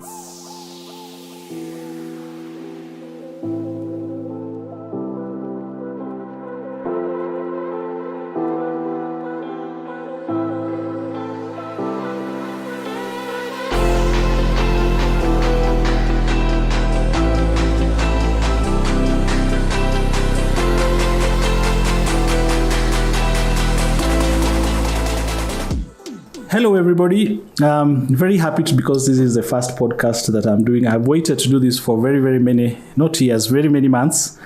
Hello, everybody. Very happy because this is the first podcast that I'm doing. I've waited to do this for very many, not years, very many months.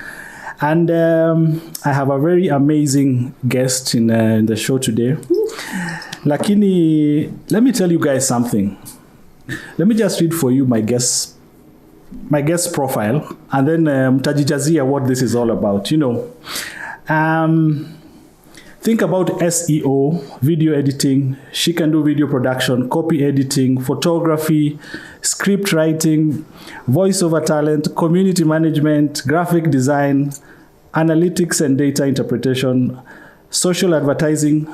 And I have a very amazing guest in the show today. Lakini, let me tell you guys something. Let me just read for you my guest profile, and then mtajijazia what this is all about. Think about SEO, video editing. She can do video production, copy editing, photography, script writing, voiceover talent, community management, graphic design, analytics and data interpretation, social advertising.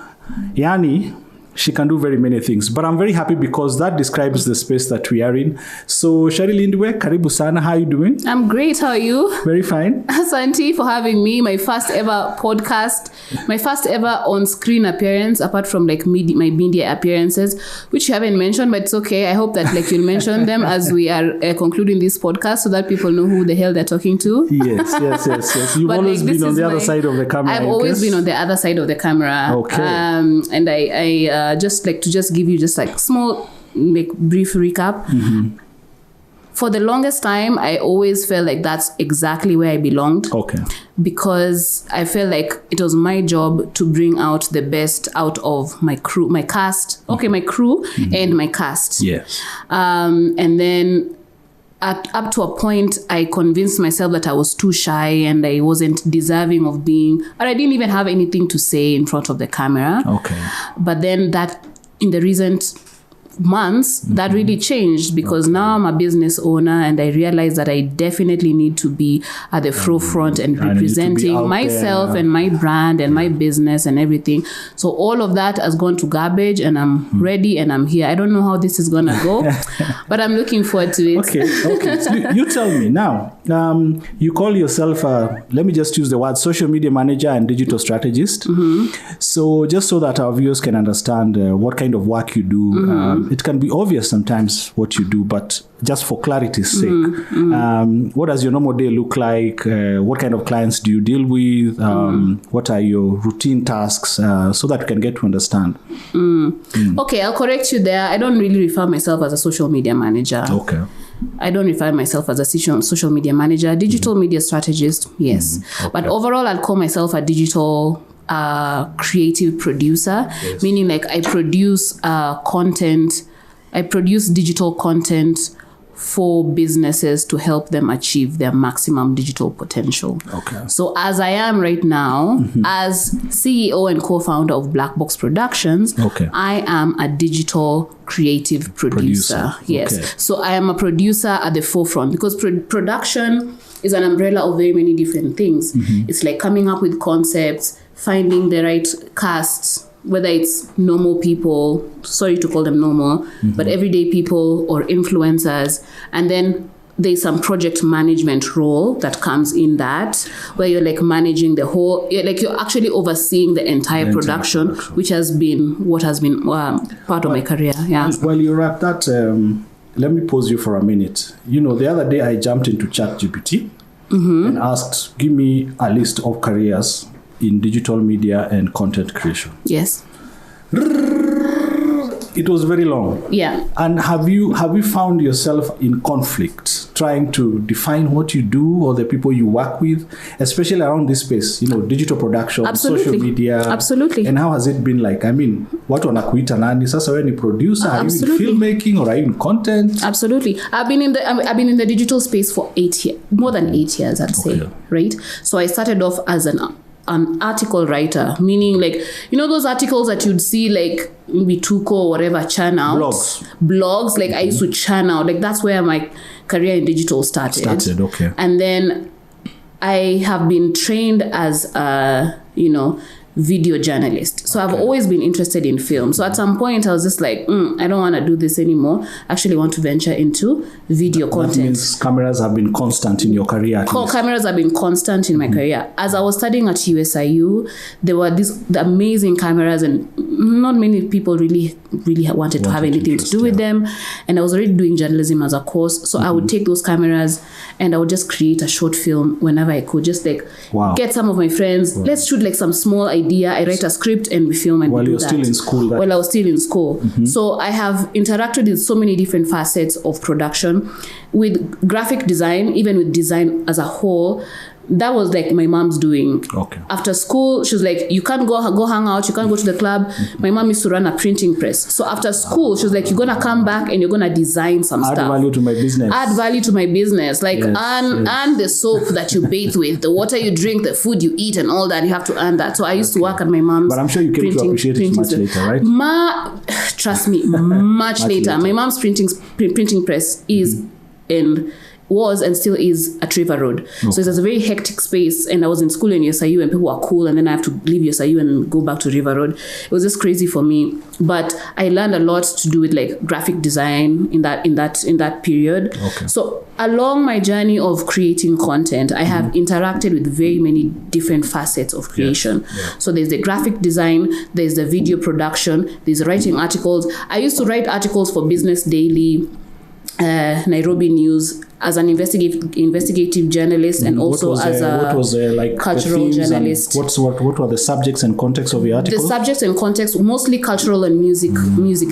Yani, she can do very many things. But I'm very happy because that describes the space that we are in. So, Cherie Lindiwe, karibu sana. How are you doing? I'm great. How are you? Very fine. Asante for having me. My first ever podcast. My first ever on-screen appearance, apart from my media appearances, which you haven't mentioned, but it's okay. I hope that you'll mention them as we are concluding this podcast so that people know who the hell they're talking to. Yes. You've always been on the other side of the camera. I've always been on the other side of the camera. Okay. And I just like to just give you just small brief recap. Mm-hmm. For the longest time, I always felt like that's exactly where I belonged. Okay. Because I felt like it was my job to bring out the best out of my crew, my cast. Okay, my crew and my cast. Yes. And then up to a point, I convinced myself that I was too shy and I wasn't deserving of being, or I didn't even have anything to say in front of the camera. Okay. But then that, in the recent months, that really changed because now I'm a business owner and I realize that I definitely need to be at the forefront and representing myself and my brand and my business and everything. So all of that has gone to garbage and I'm ready and I'm here. I don't know how this is going to go, but I'm looking forward to it. Okay. So you tell me now, you call yourself, let me just use the word social media manager and digital strategist. Mm-hmm. So just so that our viewers can understand what kind of work you do, it can be obvious sometimes what you do, but just for clarity's sake, what does your normal day look like? What kind of clients do you deal with? What are your routine tasks so that we can get to understand? Okay, I'll correct you there. I don't really refer myself as a social media manager. Okay. I don't refer myself as a social media manager. Digital media strategist, yes. Okay. But overall, I'll call myself a digital creative producer, yes. Meaning I produce content. I produce digital content for businesses to help them achieve their maximum digital potential. Okay. So as I am right now, as CEO and co-founder of Blackbox Productions, I am a digital creative producer. Yes. Okay. So I am a producer at the forefront because production is an umbrella of very many different things. It's like coming up with concepts, finding the right casts, whether it's normal people, sorry to call them normal, but everyday people or influencers. And then there's some project management role that comes in that, where you're managing the whole, you're actually overseeing the entire production, which has been what has been part of my career. Yeah. While you're at that, let me pause you for a minute. The other day I jumped into ChatGPT and asked, give me a list of careers in digital media and content creation. Yes. It was very long. Yeah. And have you found yourself in conflict trying to define what you do or the people you work with, especially around this space, digital production, social media? Absolutely. And how has it been like? I mean, what wanakuita nani? Sasa wewe ni producer? Are you in filmmaking or are you in content? Absolutely. I've been in the digital space for 8 years, more than 8 years, I'd say, right? So I started off as an article writer, meaning those articles that you'd see maybe Tuko or whatever churn out. Blogs, I used to churn out. That's where my career in digital started. Okay. And then I have been trained as a, video journalist. So I've always been interested in film. So at some point I was just like, I don't want to do this anymore. I actually want to venture into video content. That means cameras have been constant in your career. Cameras have been constant in my career. As I was studying at USIU, there were these amazing cameras, and not many people really wanted to have anything to do with them. And I was already doing journalism as a course. So I would take those cameras and I would just create a short film whenever I could. Just like get some of my friends. Let's shoot like some small idea. I write a script and we film and while we do you're still in school. While I was still in school. So I have interacted with so many different facets of production, with graphic design, even with design as a whole. That was like my mom's doing. Okay. After school, she was like, you can't go hang out, you can't go to the club. My mom used to run a printing press. So after school, she was like, you're gonna come back and you're gonna design some stuff. Add value to my business. Add value to my business. Like earn the soap that you bathe with, the water you drink, the food you eat, and all that. You have to earn that. So I used to work at my mom's. But I'm sure you came to appreciate it much later, right? Trust me, much later. My mom's printing press was and still is at River Road. Okay. So it was a very hectic space, and I was in school in USIU and people were cool, and then I have to leave USIU and go back to River Road. It was just crazy for me. But I learned a lot to do with like graphic design in that period. Okay. So along my journey of creating content, I have interacted with very many different facets of creation. Yes. Yeah. So there's the graphic design, there's the video production, there's writing articles. I used to write articles for Business Daily, Nairobi News, as an investigative journalist, and also as a cultural journalist. What were the subjects and context of your articles? The subjects and context, mostly cultural and music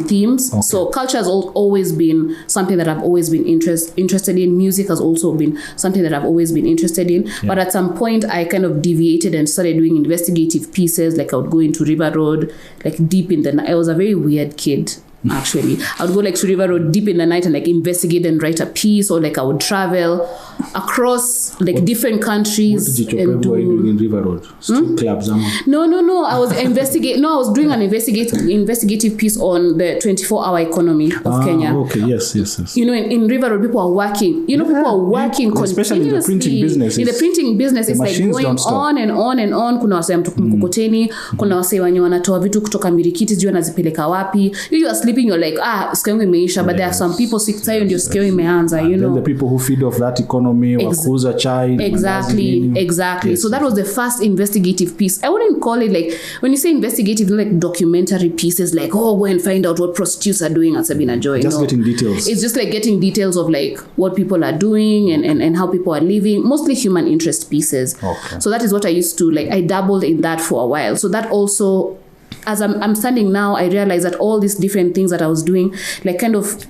themes. Okay. So culture has always been something that I've always been interested in. Music has also been something that I've always been interested in. Yeah. But at some point, I kind of deviated and started doing investigative pieces. Like I would go into River Road, like deep in the night. I was a very weird kid. Actually, I would go like to River Road deep in the night and like investigate and write a piece, or like I would travel across like different countries. What did you doing in River Road? Street clubs? No. I was I was doing an investigative piece on the 24-hour economy of Kenya. Okay, yes. You know, in River Road, people are working. You know, people are working especially in the printing business. In the printing business, it's like going on and on and on. Kuna wasee mkokoteni, kuna wasee wenye wanatoa vitu kutoka mirikiti, sijui wanazipeleka wapi. You are sleeping, you're like, sikio yangu imeisha, but there are some people siku tayo ndio sikio imeanza, you know. The people who feed off that economy, wakuza chai. Exactly. Yes. So that was the first investigative piece. I wouldn't call it like, when you say investigative, like documentary pieces, like, go and find out what prostitutes are doing at Sabina Joy. Just getting details. It's just like getting details of like what people are doing and how people are living, mostly human interest pieces. Okay. So that is what I used to, like, I dabbled in that for a while. So that also, as I'm standing now, I realize that all these different things that I was doing, like, kind of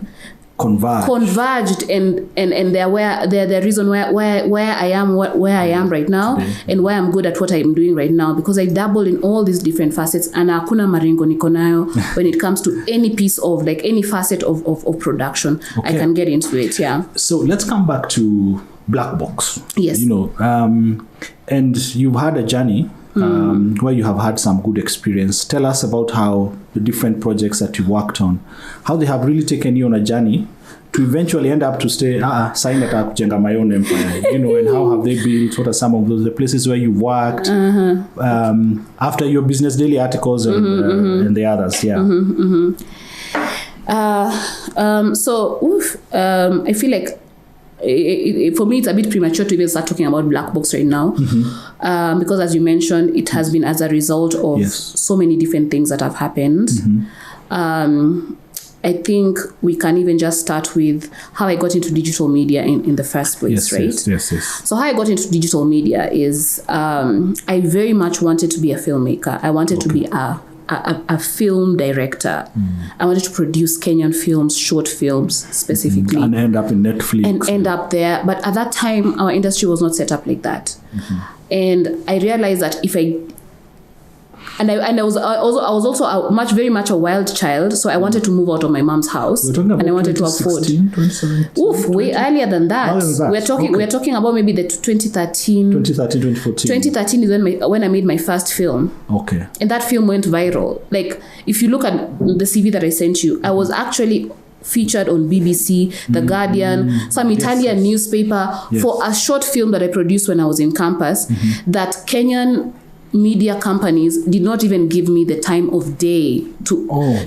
converged and they're the reason where I am right now, and why I'm good at what I'm doing right now, because I dabble in all these different facets, and hakuna maringo niko nayo when it comes to any piece of, like, any facet of production. Okay. I can get into it. Yeah. So let's come back to Blackbox. Yes. You know, and you've had a journey where you have had some good experience. Tell us about how the different projects that you worked on, how they have really taken you on a journey to eventually end up to stay, sign at kujenga my own empire, you know, and how have they built, what are some of the places where you worked after your Business Daily articles and the others, yeah. I feel like for me, it's a bit premature to even start talking about Blackbox right now, because, as you mentioned, it has been as a result of so many different things that have happened. I think we can even just start with how I got into digital media in the first place, right? Yes. So how I got into digital media is I very much wanted to be a filmmaker. I wanted to be a film director. I wanted to produce Kenyan films, short films specifically. And end up in Netflix. And end up there. But at that time, our industry was not set up like that. And I realized that if I was also very much a wild child, so I wanted to move out of my mom's house, and I wanted to afford. 2017, way earlier than that. We're talking about maybe the 2013, 2014 is when I made my first film. Okay. And that film went viral. Like, if you look at the CV that I sent you, I was actually featured on BBC, The Guardian, some Italian newspaper for a short film that I produced when I was in campus that Kenyan media companies did not even give me the time of day to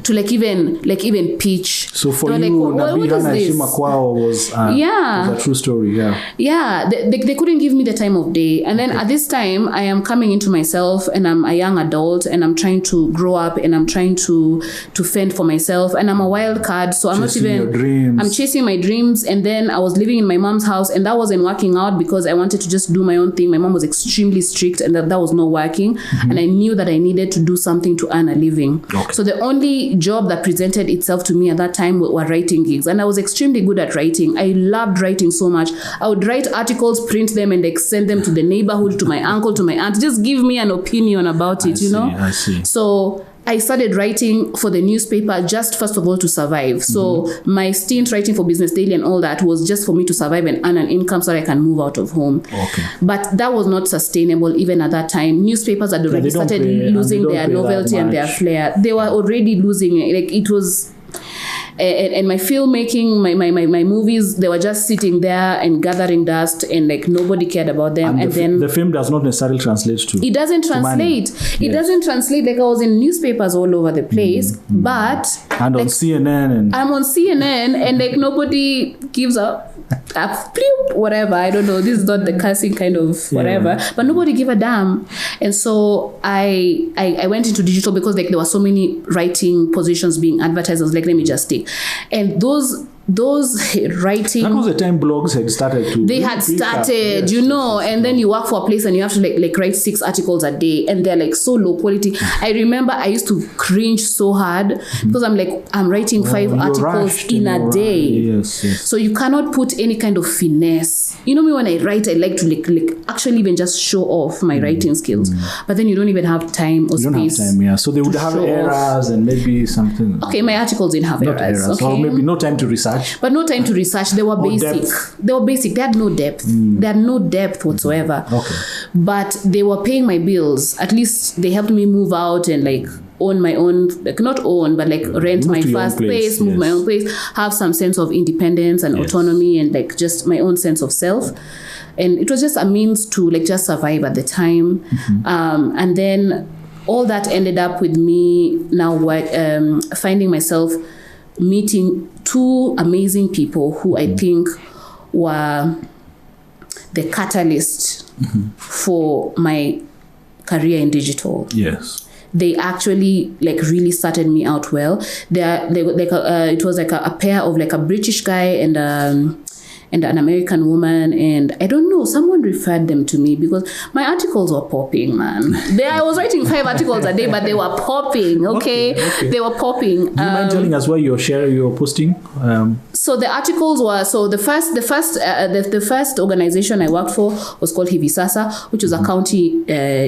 like even pitch. So for you, Nabihana Shimakwao was a true story. They couldn't give me the time of day. And then at this time, I am coming into myself, and I'm a young adult, and I'm trying to grow up, and I'm trying to fend for myself, and I'm a wild card, so I'm chasing my dreams. And then I was living in my mom's house, and that wasn't working out because I wanted to just do my own thing. My mom was extremely strict, and that was not working. And I knew that I needed to do something to earn a living. So the only job that presented itself to me at that time were writing gigs, and I was extremely good at writing. I loved writing so much. I would write articles, print them, and send them to the neighborhood, to my uncle, to my aunt, just give me an opinion about it. I see. So I started writing for the newspaper just first of all to survive. So my stint writing for Business Daily and all that was just for me to survive and earn an income so that I can move out of home. But that was not sustainable even at that time. Newspapers had already started losing their novelty and their flair. They were already losing it. Like it was... And my filmmaking, my movies, they were just sitting there and gathering dust, and like nobody cared about them. And then the film does not necessarily translate to. It doesn't translate. It doesn't translate. Like I was in newspapers all over the place, but and on CNN, and I'm on CNN, and like nobody gives a whatever. I don't know. This is not the cursing kind of whatever, but nobody gave a damn. And so I went into digital because like there were so many writing positions being advertised. I was like, let me just take. And those writing... That was the time blogs had started to... They had started, and then you work for a place and you have to like write 6 articles a day, and they're like so low quality. I remember I used to cringe so hard because I'm writing 5 articles in a day. Yes. So you cannot put any kind of finesse. You know me, when I write, I like to like actually even just show off my writing skills. But then you don't even have time or space. You don't have time, So they would have errors and maybe something. Okay, my articles didn't have errors. Okay? Or maybe no time to research. But no time to research. They were basic. They were basic. They had no depth. They had no depth whatsoever. But they were paying my bills. At least they helped me move out and like own my own, like not own, but like rent my first place, move my own place, have some sense of independence and autonomy, and like just my own sense of self. And it was just a means to like just survive at the time. And then all that ended up with me now finding myself meeting 2 amazing people who I think were the catalyst for my career in digital. They actually like really started me out well. It was like a pair of like a British guy and an American woman, and I don't know, someone referred them to me because my articles were popping, man. I was writing 5 articles a day, but they were popping, okay? They were popping. Do you mind telling us why you're posting? So the articles were, the first organization I worked for was called Hivi Sasa, which was a county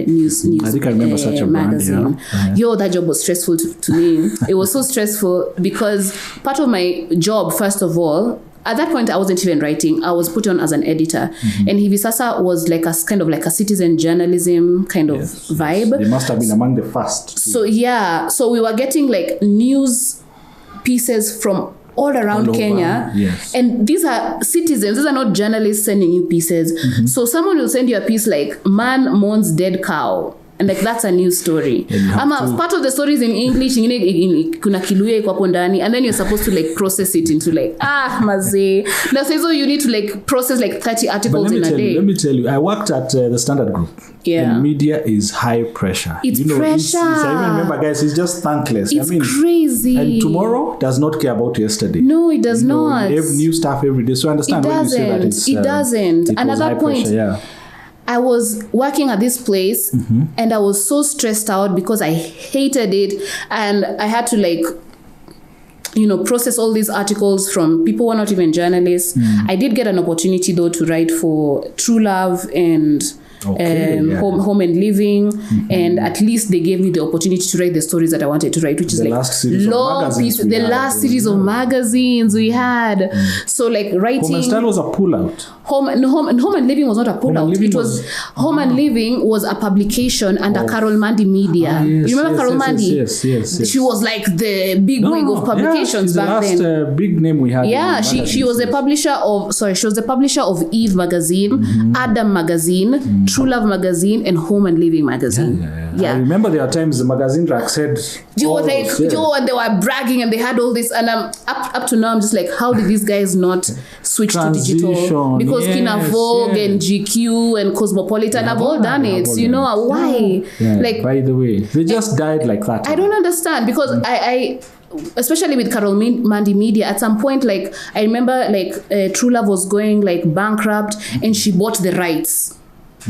news I think I remember such a magazine. Brand, Yo, that job was stressful to me. It was so stressful because part of my job, first of all, at that point, I wasn't even writing. I was put on as an editor. And Hivi Sasa was like a kind of like a citizen journalism kind of vibe. They must have been among the first. So we were getting like news pieces from all around Kenya. And these are citizens. These are not journalists sending you pieces. So someone will send you a piece like, man mourns dead cow. And like that's a news story. Part of the stories in English, kuna Kiluya iko hapo ndani, and then you're supposed to like process it into like mazee. Now so you need to like process like 30 articles in a day. Let me tell you, I worked at the Standard Group. And media is high pressure. It's pressure. I remember, guys, it's just thankless. It's crazy. And tomorrow does not care about yesterday. No, it does not. New stuff every day. So I understand when you say that it doesn't. And at that point, pressure, I was working at this place and I was so stressed out because I hated it, and I had to like, process all these articles from people who are not even journalists. I did get an opportunity though to write for True Love and Home and Living, and at least they gave me the opportunity to write the stories that I wanted to write, which is like long pieces. The last series of magazines we had. So like writing. Home and Style was a pullout. Home and Living was not a pullout. It was Home and Living was a publication under Carol Mandy Media. You remember Carol Mandy? Yes. She was like the big wing of publications back then. The last big name we had. Yeah, she was the publisher of Eve magazine, Adam magazine, True Love magazine, and Home and Living magazine. I remember there are times the magazine rack said, and they were bragging and they had all this, and up to now I'm just like, how did these guys not switch to digital? Because Kina Vogue and GQ and Cosmopolitan have all done it. Why? Like, by the way, they just died like that. I don't understand, because I especially with Carol Mandy Media, at some point, like, I remember, like, True Love was going, like, bankrupt, and she bought the rights.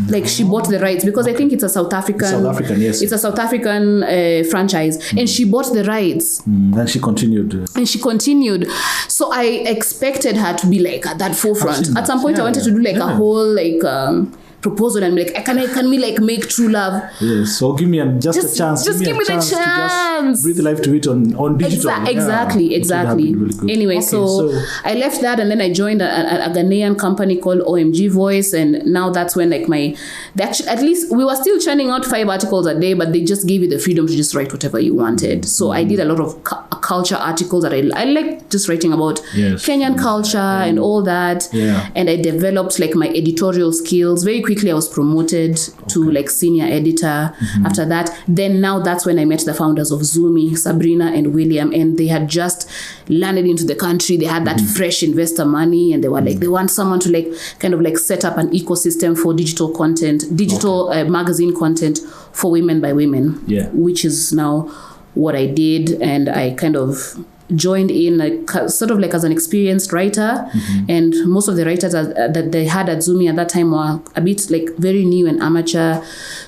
Like, she bought the rights, because I think it's a South African, yes. It's a South African franchise, and she bought the rights. And she continued. So I expected her to be, like, at that forefront. At some point, I wanted to do, like, a whole, like, proposal, and like, can we like make True Love? Yes. So give me a chance. Just give me the chance. Just breathe life to it on digital. Exactly. Really anyway, okay, so I left that, and then I joined a Ghanaian company called OMG Voice, and now that's when like at least we were still churning out 5 articles a day, but they just gave you the freedom to just write whatever you wanted. So I did a lot of culture articles that I like, just writing about Kenyan culture and all that. And I developed like my editorial skills very quickly. I was promoted to like senior editor after that. Then now that's when I met the founders of Zumi, Sabrina and William, and they had just landed into the country. They had that fresh investor money, and they were like, they want someone to like kind of like set up an ecosystem for digital content, magazine content for women by women, which is now what I did. And I kind of joined in like sort of like as an experienced writer, and most of the writers that they had at Zumi at that time were a bit like very new and amateur.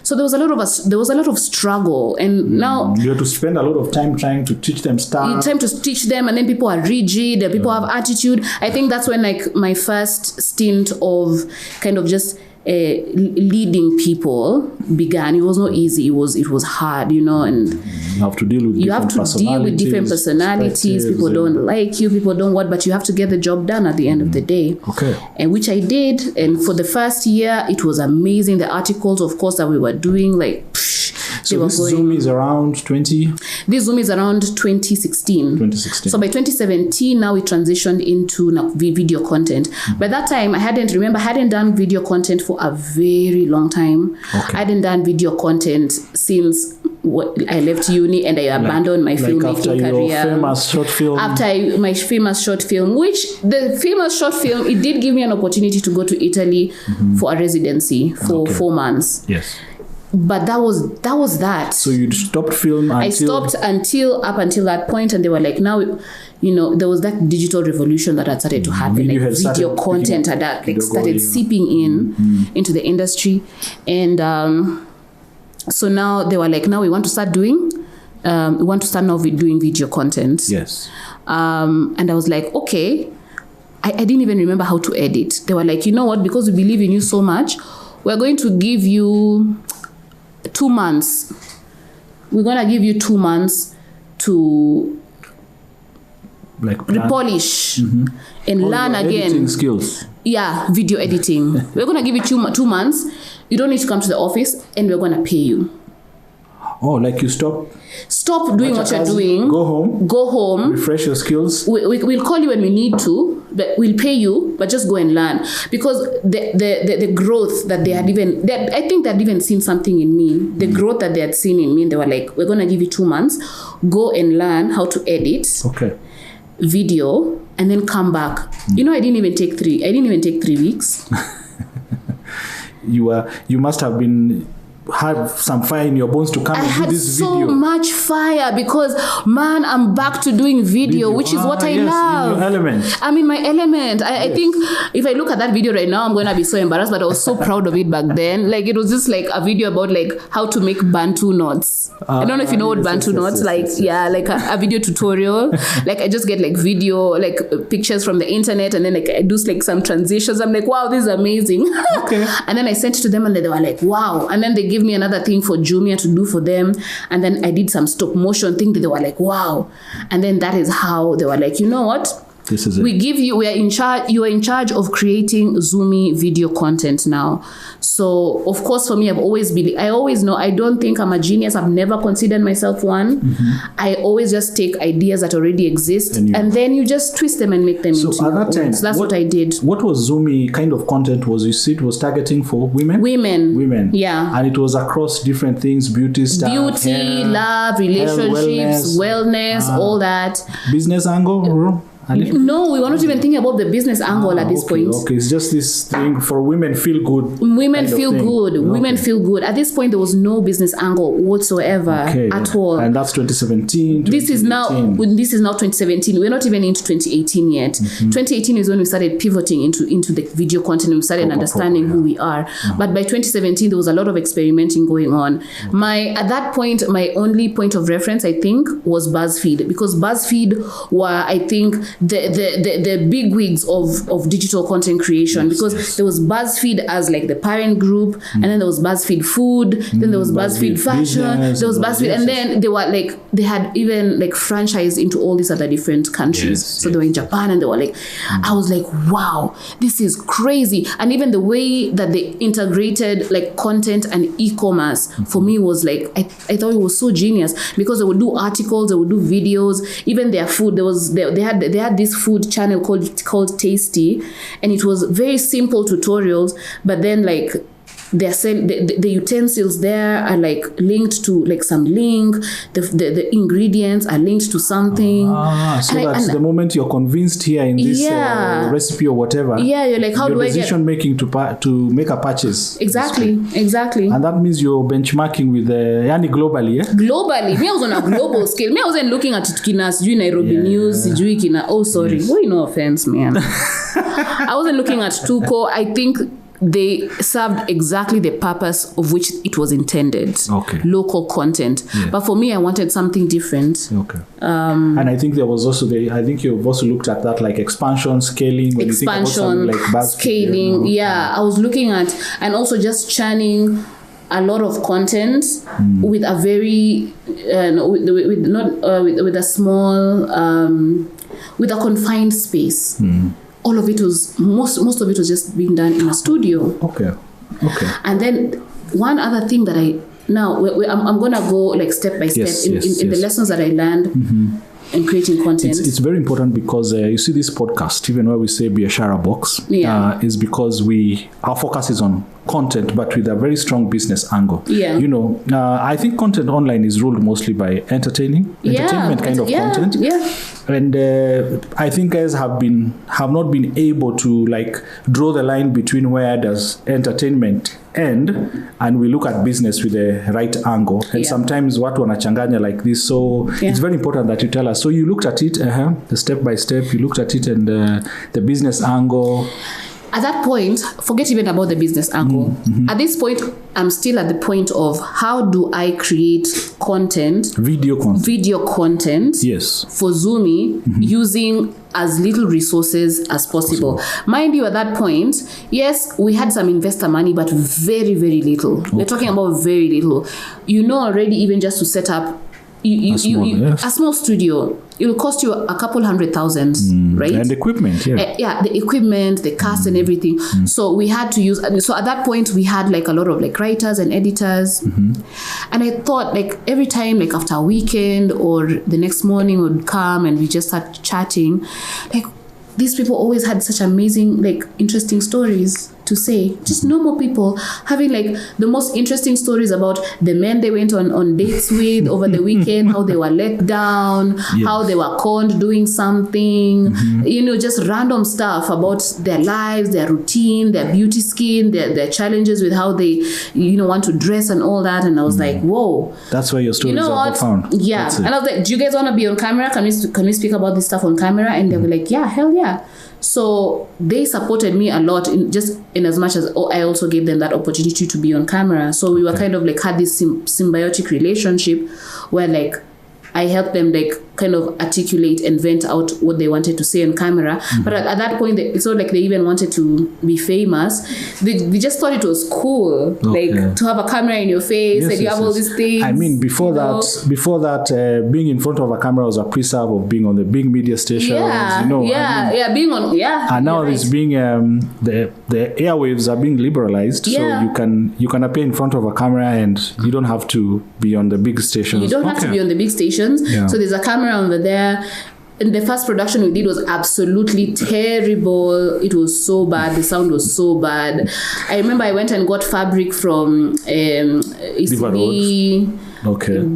So there was a lot of struggle, and now you have to spend a lot of time trying to teach them stuff. And then people are rigid, and people have attitude. I think that's when like my first stint of kind of just leading people began. It was not easy. It was hard, and you have to deal with different personalities. People don't like you. People don't but you have to get the job done at the end of the day. Okay. And which I did. And for the first year, it was amazing. The articles, of course, that we were doing, like. So this Zumi is around 20? This Zumi is around 2016. So by 2017, now we transitioned into video content. By that time, I hadn't done video content for a very long time. I hadn't done video content since I left uni, and I abandoned my filmmaking career. After my famous short film, it did give me an opportunity to go to Italy for a residency for 4 months. Yes. But that was that. So you stopped film until... I stopped up until that point, and they were like, now, there was that digital revolution that had started to happen. Like video content had started seeping into the industry. And so now they were like, now we want to start doing video content. Yes. And I was like, okay. I didn't even remember how to edit. They were like, you know what, because we believe in you so much, we're going to give you 2 months. We're going to give you 2 months to repolish and learn again. Editing skills. Yeah, video editing. We're going to give you 2 months. You don't need to come to the office, and we're going to pay you. Oh, like you stop doing what you're doing. Go home. Refresh your skills. We'll call you when we need to, but we'll pay you, but just go and learn. Because the growth that they had I think they'd even seen something in me. The growth that they had seen in me, they were like, we're going to give you 2 months. Go and learn how to edit video, and then come back. I didn't even take 3 weeks. You must have had some fire in your bones to come and do this video. I had so much fire because, man, I'm back to doing video. Which is what I love. In your element. I'm in my element. I think if I look at that video right now, I'm going to be so embarrassed, but I was so proud of it back then. Like, it was just like a video about like how to make Bantu knots. I don't know if you know what Bantu knots, like a video tutorial. Like, I just get like video, like pictures from the internet, and then like I do like some transitions. I'm like, wow, this is amazing. Okay. And then I sent it to them, and they were like, wow. And then they give me another thing for Jumia to do for them, and then I did some stop motion thing that they were like, wow. And then that is how they were like, you know what, This is it. We are in charge. You are in charge of creating Zumi video content now. So, of course, for me, I always know, I don't think I'm a genius. I've never considered myself one. I always just take ideas that already exist and then you just twist them and make them into at that time, so that's what I did. What was Zumi kind of content was, you see, it was targeting for women? Women. Yeah. And it was across different things, beauty stuff, hair, love, relationships, wellness, all that. Business angle? No, we were not even thinking about the business angle at this point. Okay, it's just this thing for women feel good. Women feel good. Women feel good. At this point, there was no business angle whatsoever at all. And that's 2017. This is now 2017. We're not even into 2018 yet. 2018 is when we started pivoting into the video content and we started understanding who we are. But by 2017, there was a lot of experimenting going on. At that point, my only point of reference, I think, was BuzzFeed, because BuzzFeed were, I think, the big wigs of digital content creation, because there was BuzzFeed as like the parent group, and then there was BuzzFeed Food, then there was BuzzFeed Fashion, there was BuzzFeed, and then they were like, they had even like franchised into all these other different countries. So they were in Japan, and they were like, I was like, wow, this is crazy. And even the way that they integrated like content and e-commerce for me was like, I thought it was so genius, because they would do articles, they would do videos, even their food. They had this food channel called Tasty, and it was very simple tutorials, but then like the utensils there are like linked to like some link, the ingredients are linked to something. So that's the moment you're convinced here in this recipe or whatever, you're like, how do I get decision making to make a purchase? Exactly. And that means you're benchmarking with yani globally. Globally, me I was on a global scale. Me I wasn't looking at Kina Nairobi News, Kina. Oh, sorry, no offense, man. I wasn't looking at Tuko. I think they served exactly the purpose of which it was intended. Local content. But for me, I wanted something different. And I think there was also I think you've also looked at that, like expansion, scaling. When you think about something like scaling. I was looking at, and also just churning a lot of content with a very with a small with a confined space. All of it was most of it was just being done in a studio. And then one other thing that I'm gonna go like step by step in the lessons that I learned in creating content. It's very important, because you see this podcast, even where we say Biashara Box, is because our focus is on content, but with a very strong business angle. You know, I think content online is ruled mostly by entertainment kind of content. And I think guys have not been able to like draw the line between where does entertainment end and we look at business with the right angle. And sometimes watu wanachanganya like this. So it's very important that you tell us. So you looked at it, the step by step, you looked at it, and the business angle. At that point, forget even about the business angle. At this point, I'm still at the point of how do I create content, video content for Zumi using as little resources as possible. Mind you, at that point, yes, we had some investor money, but very, very little. We're talking about very little. You know already, even just to set up a small studio, it will cost you a couple $100,000, right? And equipment, the equipment, the cast and everything. So we had to use, so at that point we had like a lot of like writers and editors. And I thought like every time, like after a weekend or the next morning would come and we just start chatting, like these people always had such amazing, like interesting stories to say. Just normal people having like the most interesting stories about the men they went on dates with over the weekend, how they were let down, how they were conned doing something, just random stuff about their lives, their routine, their beauty skin, their challenges with how they, want to dress and all that. And I was like, whoa. That's where your stories are profound. Yeah. And I was like, do you guys want to be on camera? Can we speak about this stuff on camera? And they were like, yeah, hell yeah. So they supported me a lot in as much as I also gave them that opportunity to be on camera. So we were kind of like had this symbiotic relationship where like I helped them like kind of articulate and vent out what they wanted to say on camera. But at that point, it's not like they even wanted to be famous. They just thought it was cool, like to have a camera in your face and you have all these things. I mean, before that, being in front of a camera was a preserve of being on the big media stations. Being on, and now it's being the airwaves are being liberalized, so you can appear in front of a camera and you don't have to be on the big stations. You don't have to be on the big stations. So there's a camera over there. And the first production we did was absolutely terrible. It was so bad. The sound was so bad. I remember I went and got fabric from Zumi.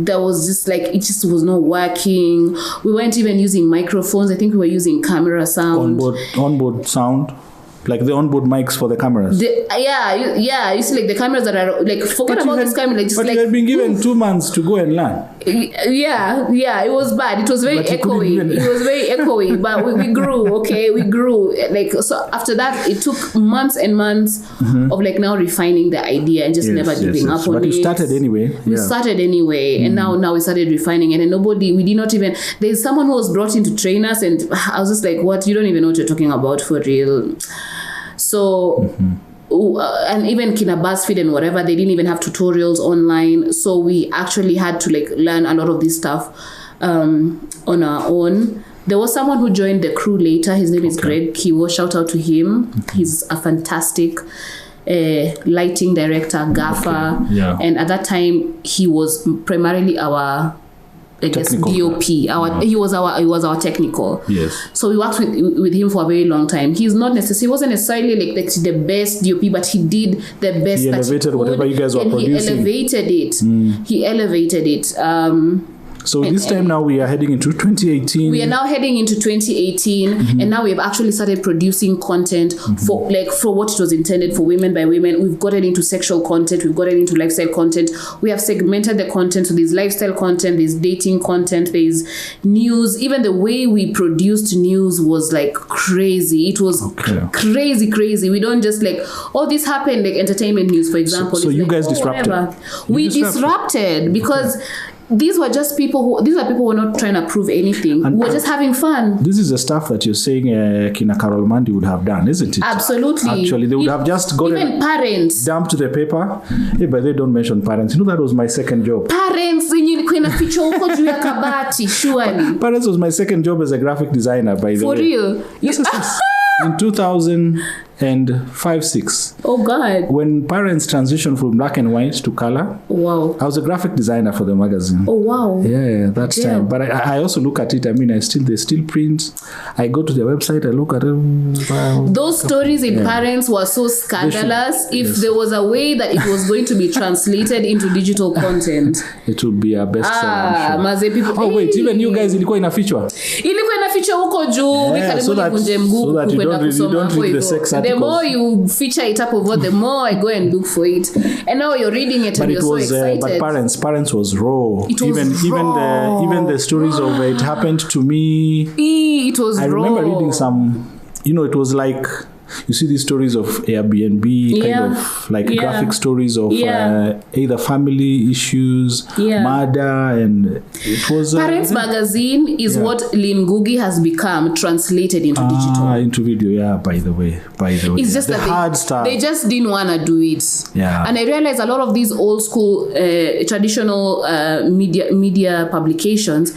That was just like, it just was not working. We weren't even using microphones. I think we were using camera sound. Onboard sound. Like the onboard mics for the cameras. You see, like the cameras that are like, forget about this camera. Like, you had been given 2 months to go and learn. It was bad. It was very echoey. It was very echoey, but we grew. We grew. Like, so after that, it took months and months of like now refining the idea and just never giving up on it. But you started anyway. We started anyway, and now we started refining it. And we did not even. There's someone who was brought in to train us, and I was just like, "What? You don't even know what you're talking about for real." So, and even Kina BuzzFeed and whatever, they didn't even have tutorials online. So we actually had to like learn a lot of this stuff on our own. There was someone who joined the crew later. His name is Greg Kiwo. Shout out to him. He's a fantastic lighting director, gaffer. And at that time, he was primarily our DOP. He was our technical. Yes. So we worked with him for a very long time. He wasn't necessarily like the best DOP, but he did the best. He elevated whatever you guys were producing. He elevated it. So this time now we are heading into 2018. We are now heading into 2018, and now we've actually started producing content for what it was intended for, women by women. We've gotten into sexual content. We've gotten into lifestyle content. We have segmented the content. So there's lifestyle content, there's dating content, there's news. Even the way we produced news was like crazy. It was crazy. We don't just like, this happened, like entertainment news, for example. So you guys disrupted. We disrupted because these were people who were not trying to prove anything. We were just having fun. This is the stuff that you're saying Kina Carol Mandi would have done, isn't it? Absolutely. Actually, they would have just gotten even parents. Dumped the paper. But they don't mention parents. You know, that was my second job. Parents, surely. Parents was my second job as a graphic designer, by the way. For real? Yes. In 2005-06. Oh God. When parents transitioned from black and white to color. Wow. I was a graphic designer for the magazine. Oh wow. Yeah, that time. But I also look at it. I mean, they still print. I go to their website, I look at them. Wow. Those stories in parents were so scandalous. If there was a way that it was going to be translated into digital content, it would be a bestseller. Maze people. Oh wait, even you guys ilikuwa inafichwa. Ilikuwa inafichwa huko juu. So that you don't read the sex articles. The more you feature it up over, the more I go and look for it. And now you're reading it and you're so excited. But parents was raw. Even the stories of it happened to me. It was raw. I remember reading some, it was like, you see these stories of Airbnb, kind of like graphic stories of either family issues, murder, and it was... Parents Magazine is what Lingugi has become translated into digital. Into video, by the way. It's just the hard stuff. They just didn't want to do it. Yeah. And I realized a lot of these old school, traditional media publications,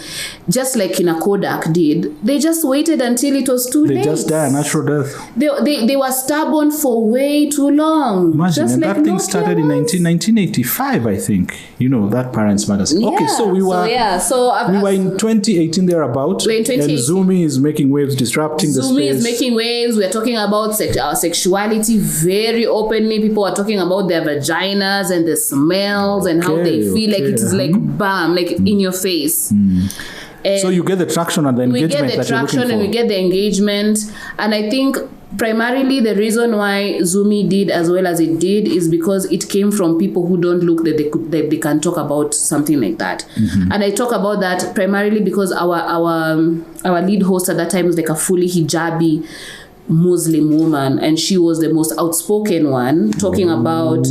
just like in a Kodak did, they just waited until it was too late. They just died a natural death. They were stubborn for way too long. Imagine, and that thing started in 1985, I think. That Parents Magazine. Okay, so we were in 2018 thereabout. We're in 2018. And Zumi is making waves, disrupting the space. Zumi is making waves. We're talking about our sexuality very openly. People are talking about their vaginas and the smells and how they feel like it's like bam, like in your face. So you get the traction and the engagement that you're looking for. We get the engagement. And I think primarily the reason why Zumi did as well as it did is because it came from people who don't look that they can talk about something like that. And I talk about that primarily because our lead host at that time was like a fully hijabi Muslim woman, and she was the most outspoken one, talking about,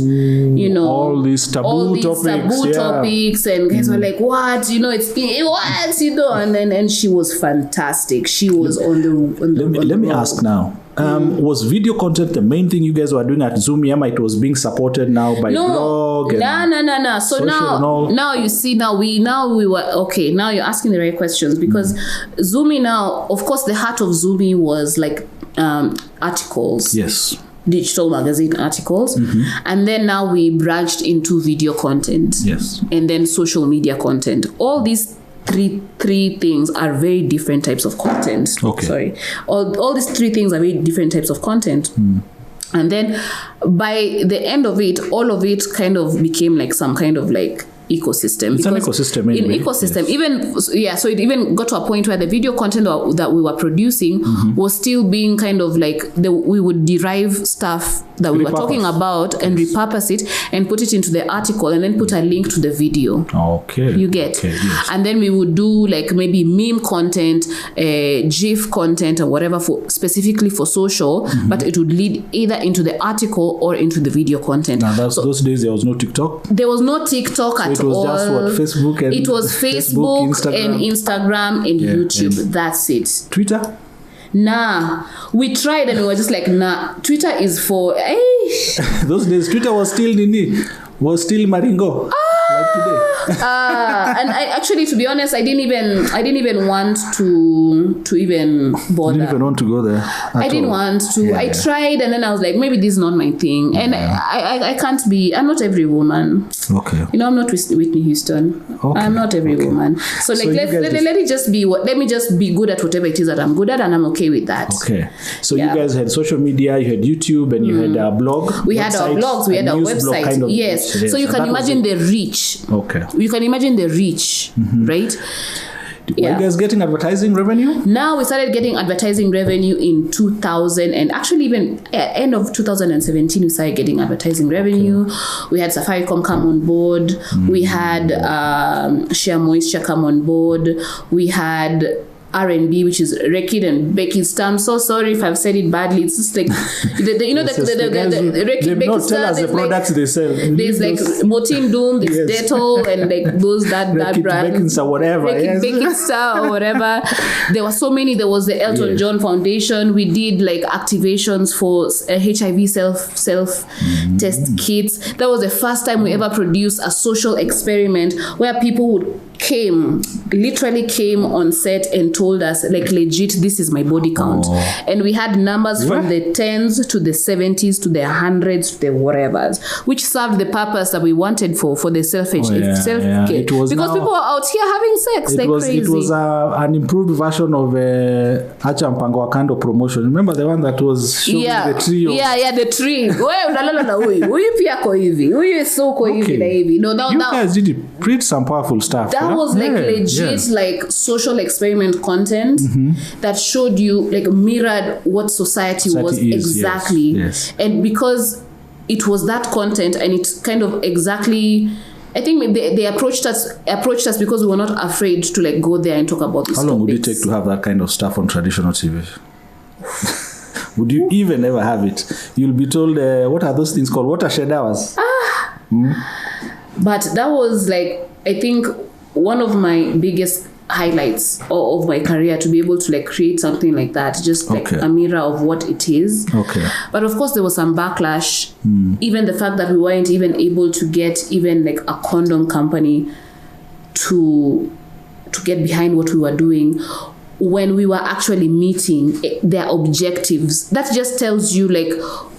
all these taboo topics, and guys were like, what, what, and she was fantastic. She was let me ask now. Was video content the main thing you guys were doing at Zumi? It was being supported now by blog? No. So now you see, now we were okay. Now you're asking the right questions, because Zumi now, of course, the heart of Zumi was like articles. Yes. Digital magazine articles, and then now we branched into video content. Yes. And then social media content. All these three things are very different types of content. Okay. Sorry. All these three things are very different types of content. And then by the end of it, all of it kind of became like some kind of like ecosystem. It's an ecosystem anyway. In ecosystem, yes. So it even got to a point where the video content that we were producing was still being kind of like, we would derive stuff that we were talking about and repurpose it and put it into the article and then put a link to the video. Okay. You get? Okay, yes. And then we would do like maybe meme content, GIF content or whatever specifically for social, but it would lead either into the article or into the video content. Now those days there was no TikTok? There was no TikTok at all. It was just what, Facebook and... It was Facebook and Instagram and YouTube. And that's it. Twitter? Nah. We tried and we were just like, nah. Twitter is for... Those days, Twitter was still Maringo. Like today. And I actually, to be honest, I didn't even want to even bother. You didn't even want to go there. I didn't want to. Yeah, I tried, and then I was like, maybe this is not my thing. And I can't be. I'm not every woman. Okay. I'm not Whitney Houston. Okay. I'm not every woman. So like, let it just be. Let me just be good at whatever it is that I'm good at, and I'm okay with that. Okay. So you guys had social media, you had YouTube, and you had a blog. We had our blogs. We had our website. Kind of, yes. So you can imagine the reach. Okay. You can imagine the reach, right? Were you guys getting advertising revenue? Now we started getting advertising revenue in 2000, and actually even end of 2017 we started getting advertising revenue. Okay. We had Safaricom come on board. We had Share Moisture come on board. We had R&B, which is Rekid and Becky Stam. So sorry if I've said it badly. It's just like the Rekid Becky Stam. Tell us the products they sell. There's like Motin Doom, there's Dettol, and like those that brand. Rekid or whatever. Becky Star or whatever. There were so many. There was the Elton John Foundation. We did like activations for HIV self test kits. That was the first time we ever produced a social experiment where people literally came on set and told us like legit, this is my body count. And we had numbers from the 10s to the 70s to the 100s to the whatevers, which served the purpose that we wanted for the self-care. Because people are out here having sex like crazy. It was an improved version of Acha Mpango Wakando promotion. Remember the one that was showing the tree? The tree. Huyu pia ko hivi. Huyu so ko hivi na hivi. No, you guys did pretty some powerful stuff. That was like legit like social experiment content that showed you, like mirrored what society was exactly. Yes. And because it was that content and it's kind of exactly, I think they approached us because we were not afraid to like go there and talk about this. How long would it take to have that kind of stuff on traditional TV? Would you even ever have it? You'll be told, what are those things called? Watershed hours. But that was like, I think, one of my biggest highlights of my career, to be able to like create something like that, just like a mirror of what it is. Okay. But of course there was some backlash. Even the fact that we weren't even able to get even like a condom company to get behind what we were doing when we were actually meeting their objectives. That just tells you like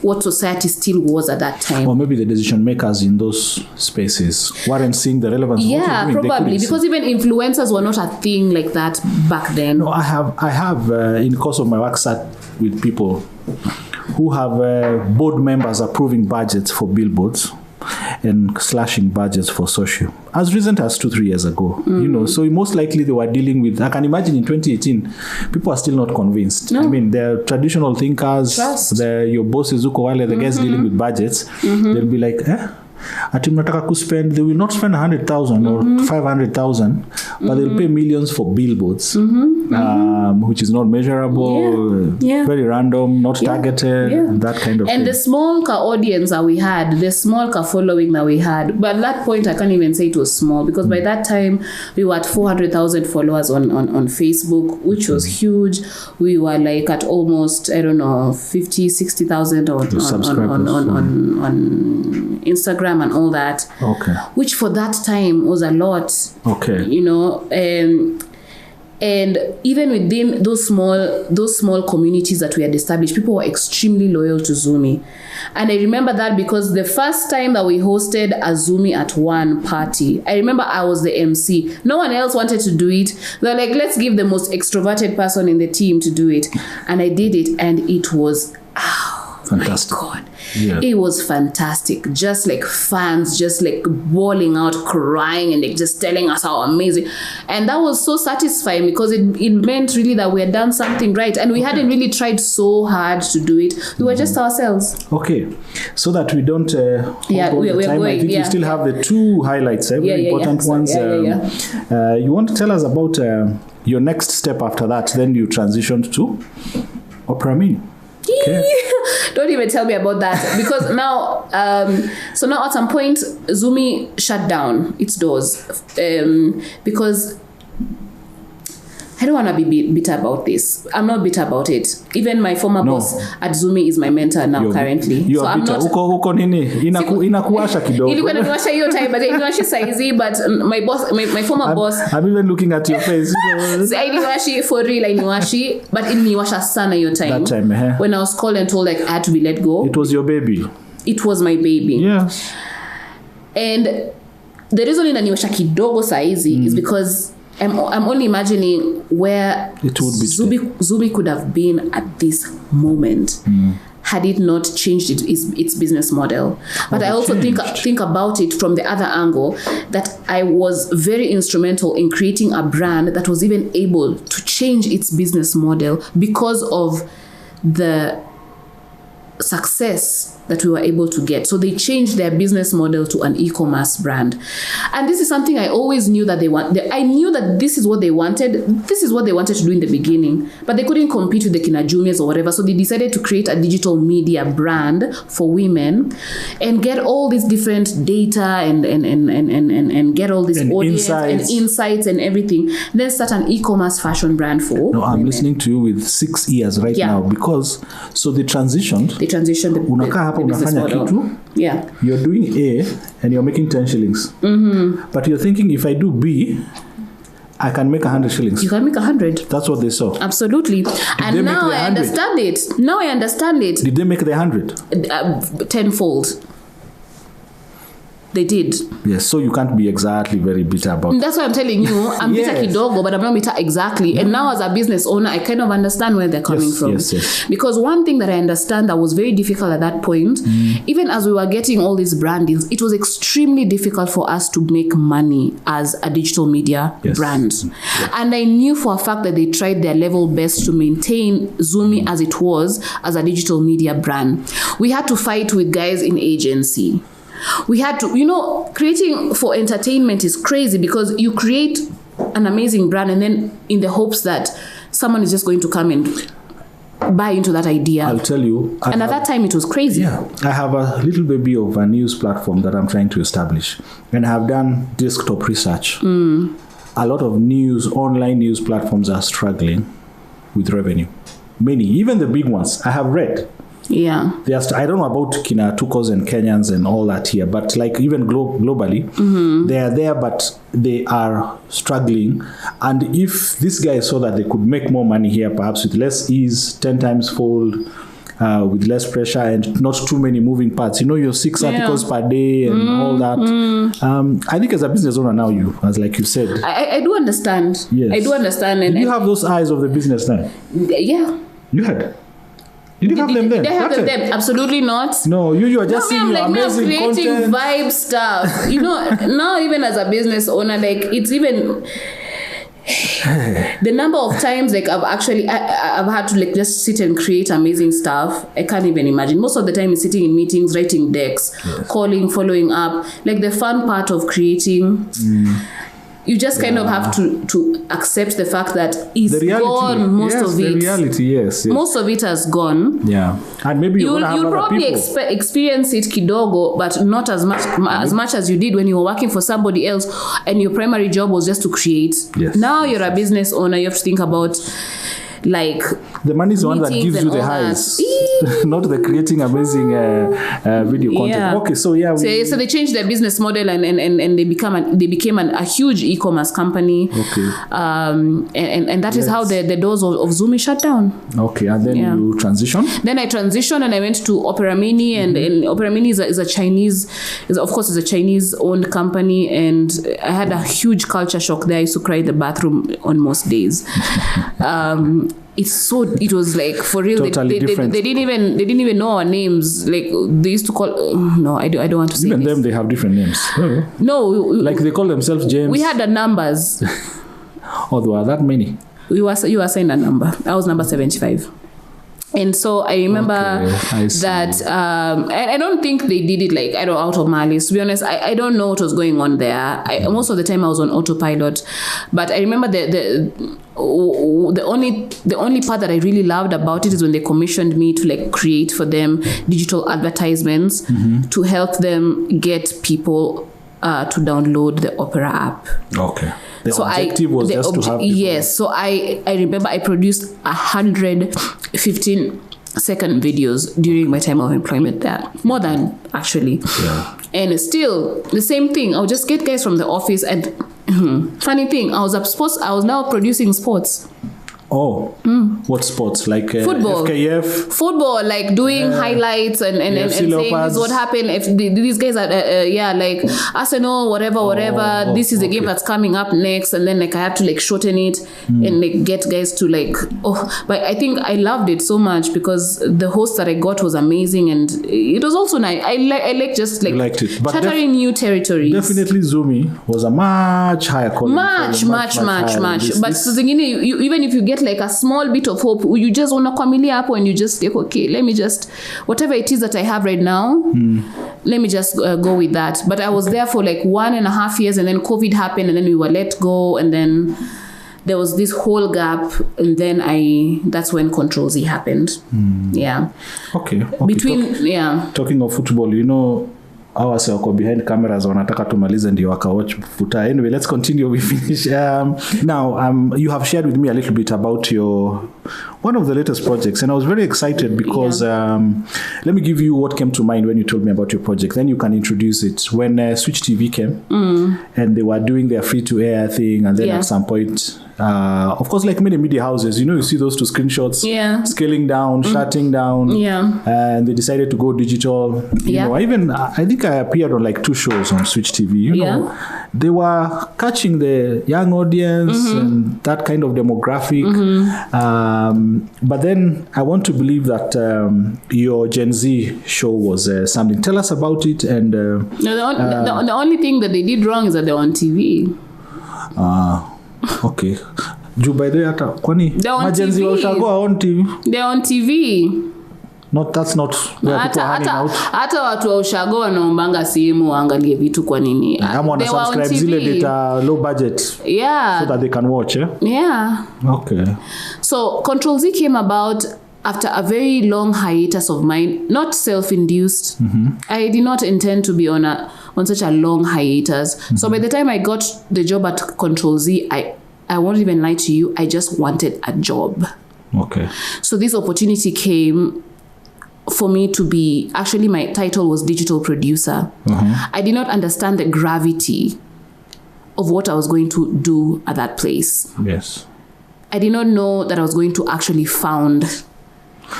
what society still was at that time. Or maybe the decision makers in those spaces weren't seeing the relevance of what you're doing. Probably, because even influencers were not a thing like that back then. No, I have in the course of my work sat with people who have board members approving budgets for billboards and slashing budgets for social as recent as 2-3 years ago. So most likely they were dealing with, I can imagine in 2018 people are still not convinced. I mean, they're traditional thinkers, your bosses the guys dealing with budgets, they'll be like, ati mnataka kuspend, they will not spend 100,000 or 500,000 but they'll pay millions for billboards, which is not measurable, very random, not targeted, that kind of thing. And the small audience that we had, the small following that we had, but at that point I can't even say it was small, because by that time we were at 400,000 followers on Facebook, which was huge. We were like at almost, I don't know, 50, 60,000 on Instagram and all that. Okay. Which for that time was a lot. Okay. You know, and even within those small communities that we had established, people were extremely loyal to Zumi. And I remember that because the first time that we hosted a Zumi at one party, I remember I was the MC. No one else wanted to do it. They're like, let's give the most extroverted person in the team to do it. And I did it, and it was, fantastic. My God. Yeah. It was fantastic. Just like fans, just like bawling out, crying, and like just telling us how amazing. And that was so satisfying, because it meant really that we had done something right. And we hadn't really tried so hard to do it. We were just ourselves. Okay. So that we don't we're time, going, I think you still have the two highlights, very important ones. You want to tell us about your next step after that? Then you transitioned to Opera Mini. Okay. Don't even tell me about that, because now now at some point Zumi shut down its doors because I don't want to be bitter about this. I'm not bitter about it. Even my former boss at Zumi is my mentor now currently. So I'm not uko nini inakuwasha kidogo. Ilikuwa inaniwasha hiyo time, but iniwashi saizi, but my former boss, I'm even looking at your face. Iniwashi for real, iniwashi, but iniwasha sana hiyo time. That time, when I was called and told like I had to be let go. It was your baby. It was my baby. Yes. And the reason inaniwasha kidogo saizi is because I'm only imagining where it would be Zumi could have been at this moment had it not changed its business model. But I also think about it from the other angle, that I was very instrumental in creating a brand that was even able to change its business model because of the success that we were able to get. So they changed their business model to an e-commerce brand. And this is something I always knew that they want. I knew that this is what they wanted. This is what they wanted to do in the beginning, but they couldn't compete with the Kinajumias or whatever. So they decided to create a digital media brand for women and get all these different data and get all this audience and insights and everything. Then start an e-commerce fashion brand for women. I'm listening to you with 6 ears right now, because so they transitioned the business model. You're doing A and you're making 10 shillings. But you're thinking, if I do B, I can make 100 shillings. You can make 100. That's what they saw. Absolutely. And now I understand it. Did they make the 100? Tenfold. They did. Yes, so you can't be exactly very bitter about it. That's why I'm telling you. I'm bitter kidogo, but I'm not bitter exactly. And now as a business owner, I kind of understand where they're coming from. Yes. Because one thing that I understand that was very difficult at that point, even as we were getting all these brand deals, it was extremely difficult for us to make money as a digital media brand. And I knew for a fact that they tried their level best to maintain Zumi as it was, as a digital media brand. We had to fight with guys in agency. We had to, creating for entertainment is crazy, because you create an amazing brand and then in the hopes that someone is just going to come and buy into that idea. I'll tell you. At that time it was crazy. Yeah. I have a little baby of a news platform that I'm trying to establish, and I have done desktop research. A lot of online news platforms are struggling with revenue. Many, even the big ones, I have read. Yeah. I don't know about Kina Tukos and Kenyans and all that here, but like even globally, they are there, but they are struggling. And if these guys saw that they could make more money here, perhaps with less ease, 10 times fold, with less pressure and not too many moving parts, your 6 articles per day and all that. I think as a business owner now, like you said, I do understand. Yes. I do understand. And you have those eyes of the business now? Yeah. You had. You didn't have them then? They have them then. Absolutely not. No, you are just seeing your amazing creating content. Vibe stuff. Now even as a business owner, like it's even the number of times like I've had to like just sit and create amazing stuff. I can't even imagine. Most of the time is sitting in meetings, writing decks, calling, following up. Like the fun part of creating. you just kind of have to accept the fact that it's gone. Most of it. The reality, yes. Most of it has gone. Yeah, and maybe you'll probably experience it kidogo, but not as much as you did when you were working for somebody else, and your primary job was just to create. Yes. Now you're a business owner. You have to think about like the money is the one that gives you the highs, not the creating amazing video content. Yeah. Okay, so yeah, so they changed their business model and they became a huge e-commerce company. Okay, and that is how the doors of Zumi shut down. Okay, and then you transition. Then I transitioned and I went to Opera Mini, and Opera Mini is a Chinese owned company, and I had a huge culture shock there. I used to cry in the bathroom on most days. It was like for real. Totally different. They didn't even know our names. Like they used to call. No, I don't want to say. Even them, they have different names. Oh. No, like they call themselves James. We had the numbers. Oh, there were that many. You were assigned a number. I was number 75. And so I remember that I don't think they did it like out of malice. To be honest, I don't know what was going on there. Most of the time I was on autopilot, but I remember the only part that I really loved about it is when they commissioned me to like create for them digital advertisements to help them get people to download the Opera app. Okay. The objective was just to have people. Yes. So I remember I produced 115-second videos during my time of employment there. More than actually. Yeah. And still the same thing. I'll just get guys from the office, and funny thing, I was now producing sports. Oh, what sports? Like football, FKF? Football, like doing highlights and saying this is what happened if these guys are like Arsenal, whatever. This is the game that's coming up next, and then like I have to like shorten it and like get guys to like But I think I loved it so much because the host that I got was amazing, and it was also nice. I like just like liked it. But chartering new territories. Definitely, Zumi was a much higher quality. Much. But even if you get like a small bit of hope, you just want to come in up and you just like, okay, let me just whatever it is that I have right now, let me just go with that. But I was there for like 1.5 years, and then COVID happened, and then we were let go, and then there was this whole gap, and then that's when CTRL Z happened. Yeah. Okay. Talking of football, you know, hours wako behind cameras wanataka tumalize ndio wakawatch futa. Anyway, let's continue. We finish. Now, you have shared with me a little bit about one of the latest projects, and I was very excited because let me give you what came to mind when you told me about your project. Then you can introduce it. When Switch TV came and they were doing their free-to-air thing, and then at some point, of course, like many media houses, you know, you see those two screenshots, scaling down, shutting down, and they decided to go digital. You know, I think I appeared on like 2 shows on Switch TV. You know, they were catching the young audience and that kind of demographic. But then I want to believe that your Gen Z show was something. Tell us about it. And the only thing that they did wrong is that they're on TV. Okay. Juu by the way hata kwani majenzi wa ushagoa on TV? They're on TV. That's not where people are hanging out. Hata watu wa ushago wanaombanga simu waangalie vitu kwa nini. Ama wana subscribe zile data low budget. So that they can watch, Okay. So CTRL Z came about after a very long hiatus of mine, not self-induced. I did not intend to be on such a long hiatus. So by the time I got the job at CTRL Z, I won't even lie to you, I just wanted a job. Okay. So this opportunity came for me to be, actually my title was digital producer. I did not understand the gravity of what I was going to do at that place. Yes. I did not know that I was going to actually found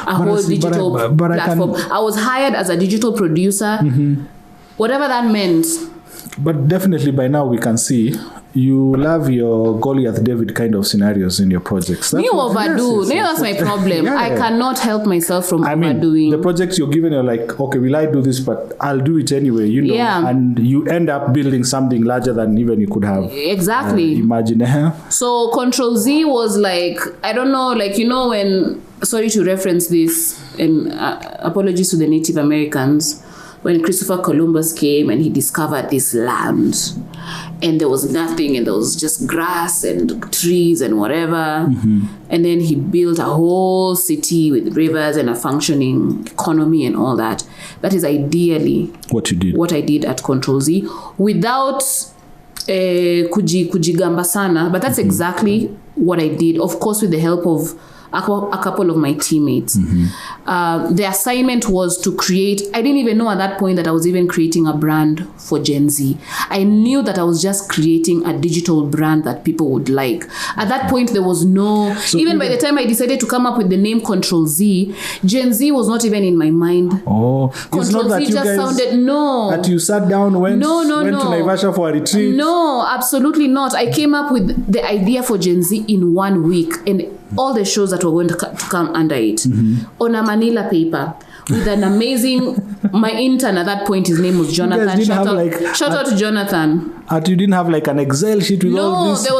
a whole digital platform. I was hired as a digital producer, whatever that meant. But definitely by now we can see you love your Goliath David kind of scenarios in your projects. You overdo. That's my problem. I cannot help myself from overdoing. The projects you're given are like, okay, will I do this? But I'll do it anyway, you know. And you end up building something larger than even you could have. Exactly. Imagine. So CTRL Z was like, I don't know, like, you know, when, sorry to reference this, and apologies to the Native Americans. when Christopher Columbus came and he discovered this land, and there was nothing, and there was just grass and trees and whatever. And then he built a whole city with rivers and a functioning economy and all that. That is ideally what I did at CTRL Z, without kujigamba sana, but that's exactly what I did, of course, with the help of a couple of my teammates. The assignment was to create, I didn't even know at that point that I was even creating a brand for Gen Z. I knew that I was just creating a digital brand that people would like. At that point, there was no, even by the time I decided to come up with the name CTRL Z, Gen Z was not even in my mind. CTRL Z just sounded, no. That you sat down, went to Naivasha for a retreat? No, absolutely not. I came up with the idea for Gen Z in 1 week, and all the shows that were going to come under it on a Manila paper with an amazing, my intern at that point, his name was Jonathan. Shout out to Jonathan. You didn't have like an Excel sheet with all this there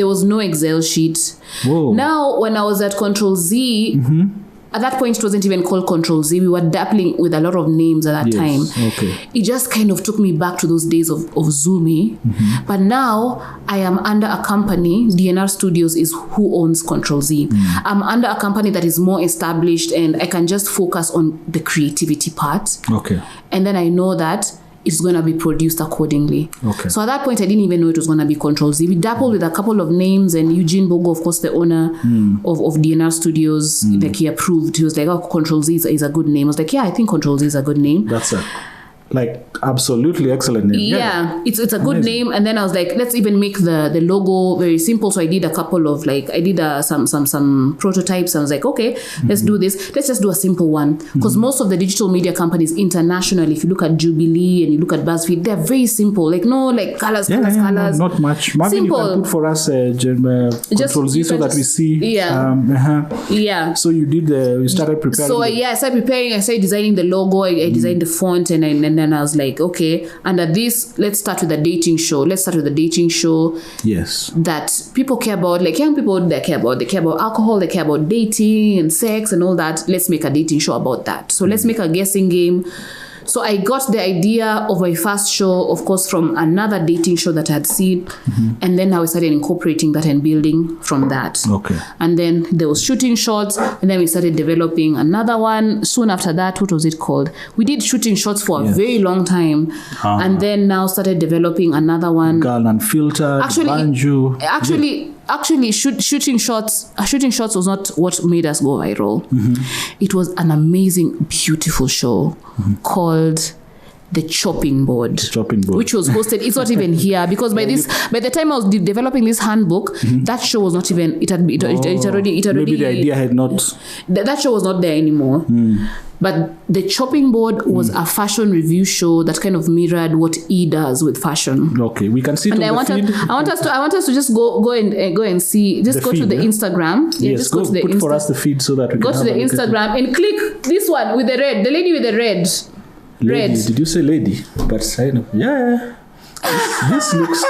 was no Excel sheet. Whoa. Now, when I was at CTRL Z, at that point, it wasn't even called CTRL Z. We were dabbling with a lot of names at that time. Okay. It just kind of took me back to those days of Zumi. But now I am under a company. D&R Studios is who owns CTRL Z. I'm under a company that is more established, and I can just focus on the creativity part. Okay. And then I know that it's going to be produced accordingly. Okay. So at that point, I didn't even know it was going to be CTRL Z. We dabbled with a couple of names, and Eugene Bogo, of course, the owner of D&R Studios, like he approved. He was like, oh, CTRL Z is a good name. I was like, yeah, I think CTRL Z is a good name. That's it. Like absolutely excellent name. Yeah, it's a good name. And then I was like, let's even make the logo very simple. So I did a couple of some prototypes. I was like, okay, let's do this. Let's just do a simple one, because most of the digital media companies internationally, if you look at Jubilee and you look at BuzzFeed, they're very simple. Like no, like colors. Not much. Marvin, simple. You can put for us CTRL Z so that we see. Yeah. So you did you started preparing. So I started preparing. I started designing the logo. I designed the font, and then I was like, okay, under this, let's start with a dating show. Yes. That people care about, like young people, they care about alcohol, they care about dating and sex and all that. Let's make a dating show about that. So let's make a guessing game. So I got the idea of my first show, of course, from another dating show that I had seen. And then I started incorporating that and building from that. Okay. And then there was shooting shots. And then we started developing another one. Soon after that, what was it called? We did shooting shots for a very long time. And then now started developing another one. Girl Unfiltered, Banjo. Actually, shooting shots was not what made us go viral. It was an amazing, beautiful show called The Chopping Board, which was hosted. It's not even here, because by the time I was developing this handbook, that show was not even. It already. Maybe the idea had not. That show was not there anymore. But The Chopping Board was a fashion review show that kind of mirrored what E does with fashion. Okay, we can see. And I want us to just go and see. Just go to the Instagram. Yes, go to the Instagram. Put for us the feed so that we go can to the Instagram and click this one with the red. The lady with the red. Lady. Red. Did you say lady? But I know. Yeah. This looks.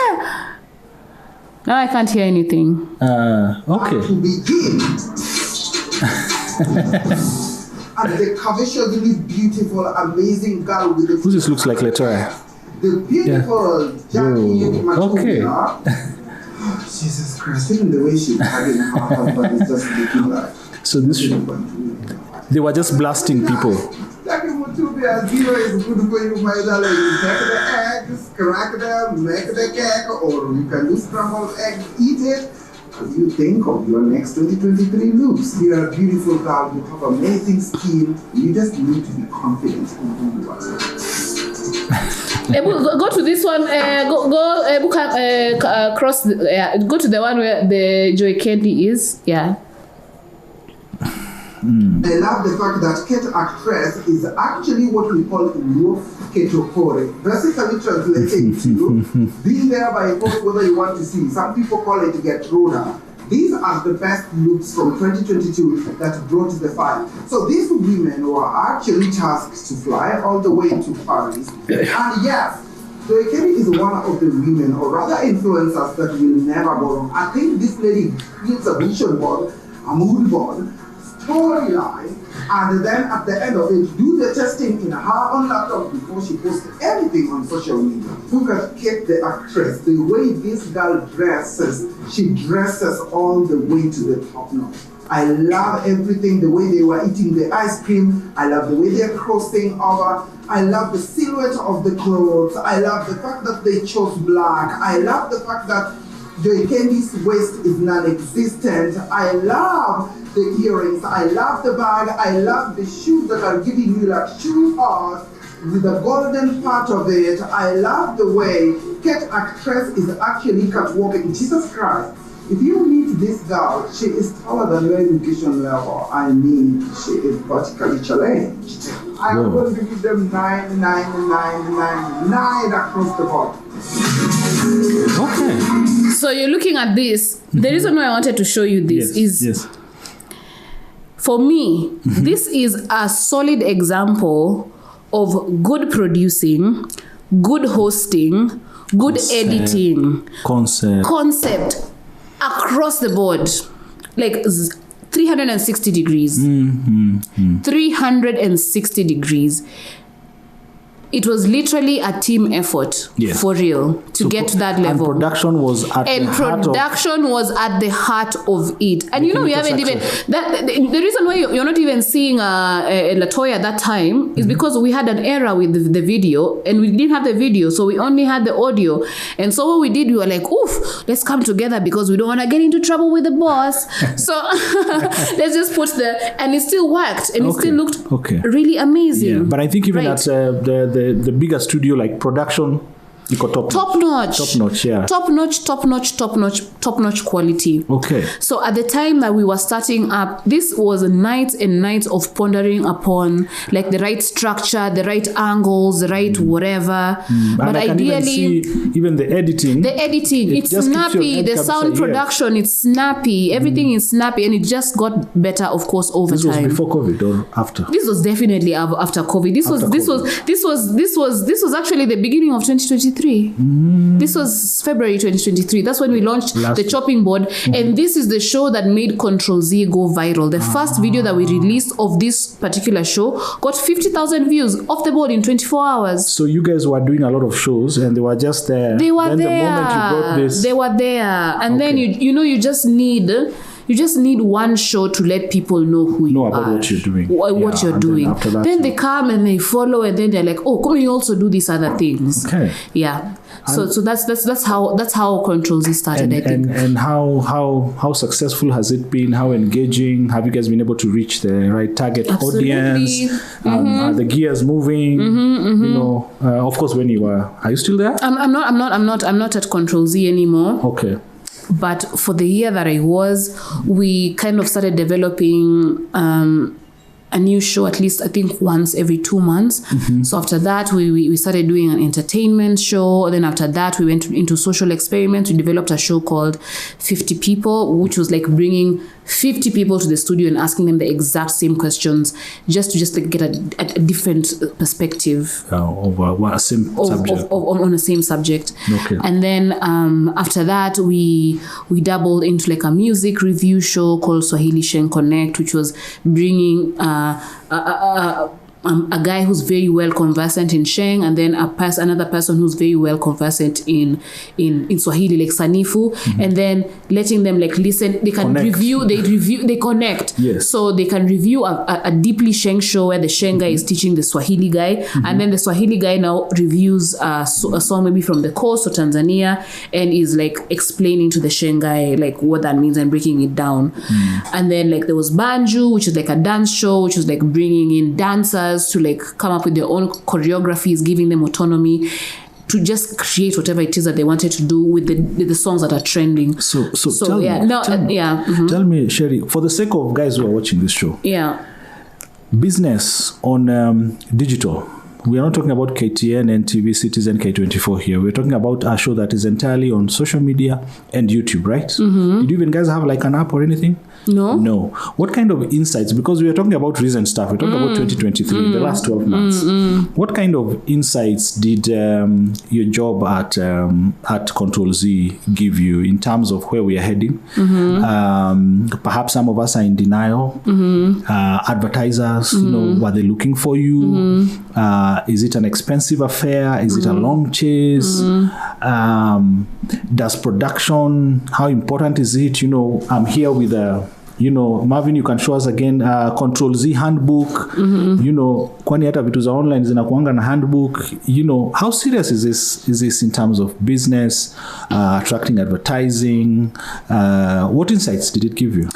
Now I can't hear anything. Okay. To begin. And the cover shows this beautiful, amazing girl with the. Who this looks like Latoya? The beautiful Jackie Machina. Jesus Christ! Even the way she's having her husband is just looking like. So this. They were just blasting people. Jackie Machina is good for you, my darling. You take the eggs, crack them, make the cake, or you can do scrambled eggs, eat it. As you think of your next 2023 looks, you are a beautiful girl, you have amazing skin, you just need to be confident in who you are. Go to this one, cross, go to the one where the Joy Candy is, I love the fact that Ket Actress is actually what we call Wolf Ketokore. Basically translating to being there by force whether you want to see. Some people call it Get Rona. These are the best looks from 2022 that brought the fight. So these women were actually tasked to fly all the way to Paris. And yes, Joy Candy is one of the women, or rather influencers, that will never go wrong. I think this lady creates a vision board, a mood board, storyline, and then at the end of it, do the testing in her own laptop before she posts anything on social media. Look at Kate the actress, the way this girl dresses, she dresses all the way to the top notch. I love everything, the way they were eating the ice cream. I love the way they're crossing over. I love the silhouette of the clothes. I love the fact that they chose black. I love the fact that Joy Candy's waist is non-existent. I love the earrings. I love the bag. I love the shoes that are giving you like shoe art with the golden part of it. I love the way Kate actress is actually catwalking. Jesus Christ. If you meet this girl, she is taller than your education level. I mean, she is vertically challenged. I'm going to give them 9 across the board. Okay. So you're looking at this. The reason why I wanted to show you this is, for me, this is a solid example of good producing, good hosting, good editing, concept. Across the board, like 360 degrees. 360 degrees. It was literally a team effort, for real, to get to that level. And production was at the heart of it. And you know, we haven't even the reason why you're not even seeing Latoya at that time is because we had an error with the video, and we didn't have the video, so we only had the audio. And so what we did, we were like, oof, let's come together because we don't want to get into trouble with the boss. So let's just put and it still worked, and it still looked really amazing. Yeah, but I think even at the bigger studio, like production, you got top notch quality. Okay. So at the time that we were starting up, this was nights and nights of pondering upon like the right structure, the right angles, the right whatever. But I can ideally, even the editing, it's snappy. The sound production, it's snappy. Everything is snappy, and it just got better, of course, over time. This was before COVID or after? This was definitely after COVID. This was actually the beginning of 2023. This was February 2023. That's when we launched the chopping board. And this is the show that made CTRL Z go viral. The first video that we released of this particular show got 50,000 views off the board in 24 hours. So you guys were doing a lot of shows, and they were just there. They were there. The moment you brought this, they were there. And then you just need one show to let people know who you are. Know about what you're doing. What you're doing. Then they come and they follow, and then they're like, oh, come you also do these other things. Okay. Yeah. So that's how CTRL Z started, I think. And how successful has it been? How engaging? Have you guys been able to reach the right target audience? Are the gears moving? You know, of course, when are you still there? I'm not at CTRL Z anymore. Okay. But for the year that I was, we kind of started developing a new show, at least I think once every 2 months. So after that, we started doing an entertainment show. Then after that, we went into social experiments. We developed a show called 50 People, which was like bringing 50 people to the studio and asking them the exact same questions, just to like get a different perspective over a same subject. On the same subject. Okay. And then after that, we dabbled into like a music review show called Swahili Sheng Connect, which was bringing a guy who's very well conversant in Sheng, and then another person who's very well conversant in Swahili, like Sanifu, and then letting them like listen. They can they connect. Yes. So they can review a deeply Sheng show where the Sheng guy is teaching the Swahili guy, and then the Swahili guy now reviews a song maybe from the coast or Tanzania, and is like explaining to the Sheng guy like what that means and breaking it down. And then like there was Banju, which is like a dance show, which was like bringing in dancers to like come up with their own choreographies, giving them autonomy to just create whatever it is that they wanted to do with the songs that are trending. So tell me, Cherie, for the sake of guys who are watching this show, business on digital. We are not talking about KTN, NTV, Citizen, K24 here. We're talking about a show that is entirely on social media and YouTube, right? Did you even guys have like an app or anything? No. What kind of insights? Because we are talking about recent stuff. We're talking about 2023, the last 12 months. What kind of insights did your job at CTRL Z give you in terms of where we are heading? Perhaps some of us are in denial. Advertisers, were they looking for you? Is it an expensive affair? Is it a long chase? Does production, how important is it? I'm here with Marvin, you can show us again CTRL Z handbook. Kwani hata vitu za online zinakuanga na handbook. How serious is this in terms of business, attracting advertising? What insights did it give you?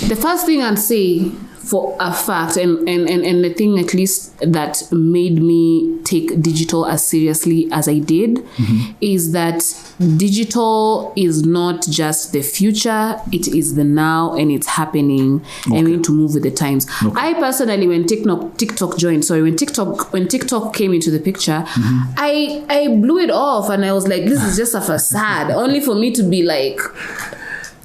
The first thing I'd say for a fact, and the thing at least that made me take digital as seriously as I did, is that digital is not just the future, it is the now, and it's happening, and we need to move with the times. I personally, when TikTok came into the picture, I blew it off, and I was like, this is just a facade, only for me to be like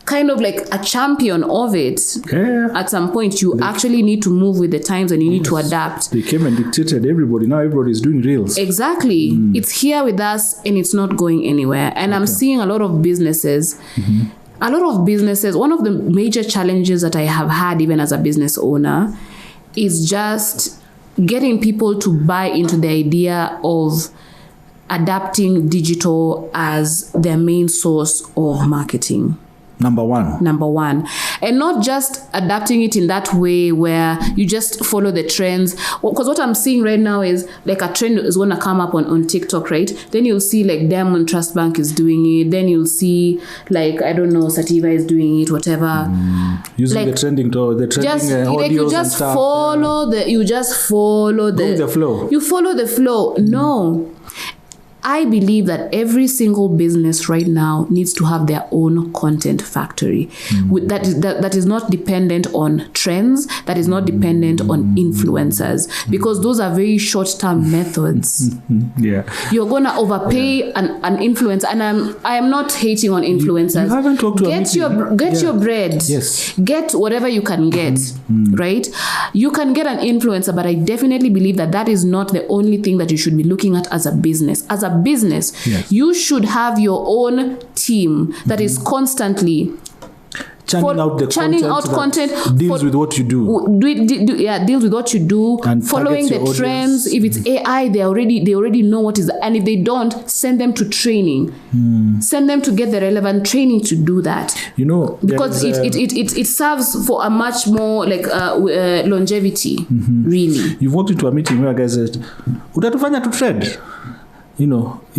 kind of like a champion of it. At some point, you actually need to move with the times, and you need to adapt. They came and dictated everybody. Now everybody's doing reels. Exactly. It's here with us, and it's not going anywhere. And I'm seeing a lot of businesses. One of the major challenges that I have had, even as a business owner, is just getting people to buy into the idea of adapting digital as their main source of marketing. Number one. And not just adapting it in that way where you just follow the trends. Because what I'm seeing right now is like a trend is going to come up on TikTok, right? Then you'll see like Diamond Trust Bank is doing it. Then you'll see like, I don't know, Sativa is doing it, whatever. Using like, the trending audios like you just and stuff. You follow the flow. You follow the flow. No. I believe that every single business right now needs to have their own content factory that is not dependent on trends, that is not dependent on influencers, because those are very short-term methods. You're going to overpay an influencer, and I am not hating on influencers. You haven't talked to get your bread. Yes. Get whatever you can get, right? You can get an influencer, but I definitely believe that is not the only thing that you should be looking at as a business. As a business, you should have your own team that is constantly churning out content deals with what you do. Deals with what you do, and following the trends. If it's AI, they already know what is, and if they don't, send them to training. Send them to get the relevant training to do that. Because it serves for a much more like longevity. Really, you've walked into a meeting where guys said, "Utatufanya to trend."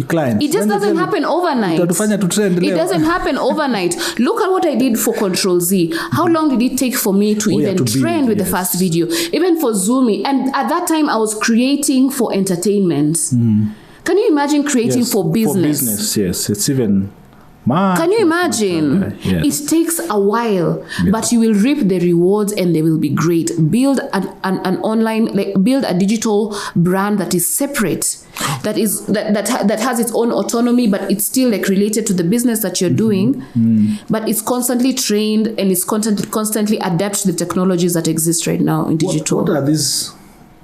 Client. It just doesn't happen overnight. It doesn't happen overnight. Look at what I did for CTRL Z. How long did it take for me to even trend with the first video? Even for Zumi. And at that time, I was creating for entertainment. Can you imagine creating for business? For business, yes. It's even... Can you imagine? It takes a while, but you will reap the rewards, and they will be great. Build an online, build a digital brand that is separate, that has its own autonomy, but it's still related to the business that you're doing. But it's constantly trained, and it's constantly adapt to the technologies that exist right now in digital.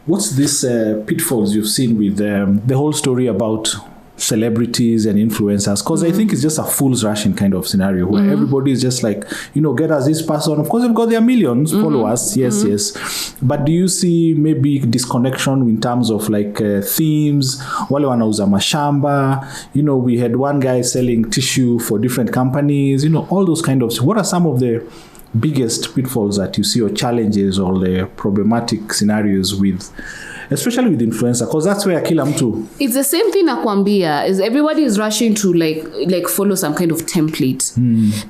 What's these pitfalls you've seen with the whole story about celebrities and influencers? Because I think it's just a fool's rush in kind of scenario where everybody is just like, get us this person. Of course, they've got their millions followers. Yes. But do you see maybe disconnection in terms of like themes? Wale wanauza mashamba. We had one guy selling tissue for different companies. All those kind of. What are some of the biggest pitfalls that you see, or challenges, or the problematic scenarios with, especially with influencer? Because that's where kila mtu. It's the same thing nakwambia, is everybody is rushing to like follow some kind of template.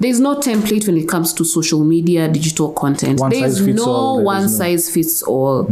There's no template when it comes to social media, digital content. There's no one size fits all.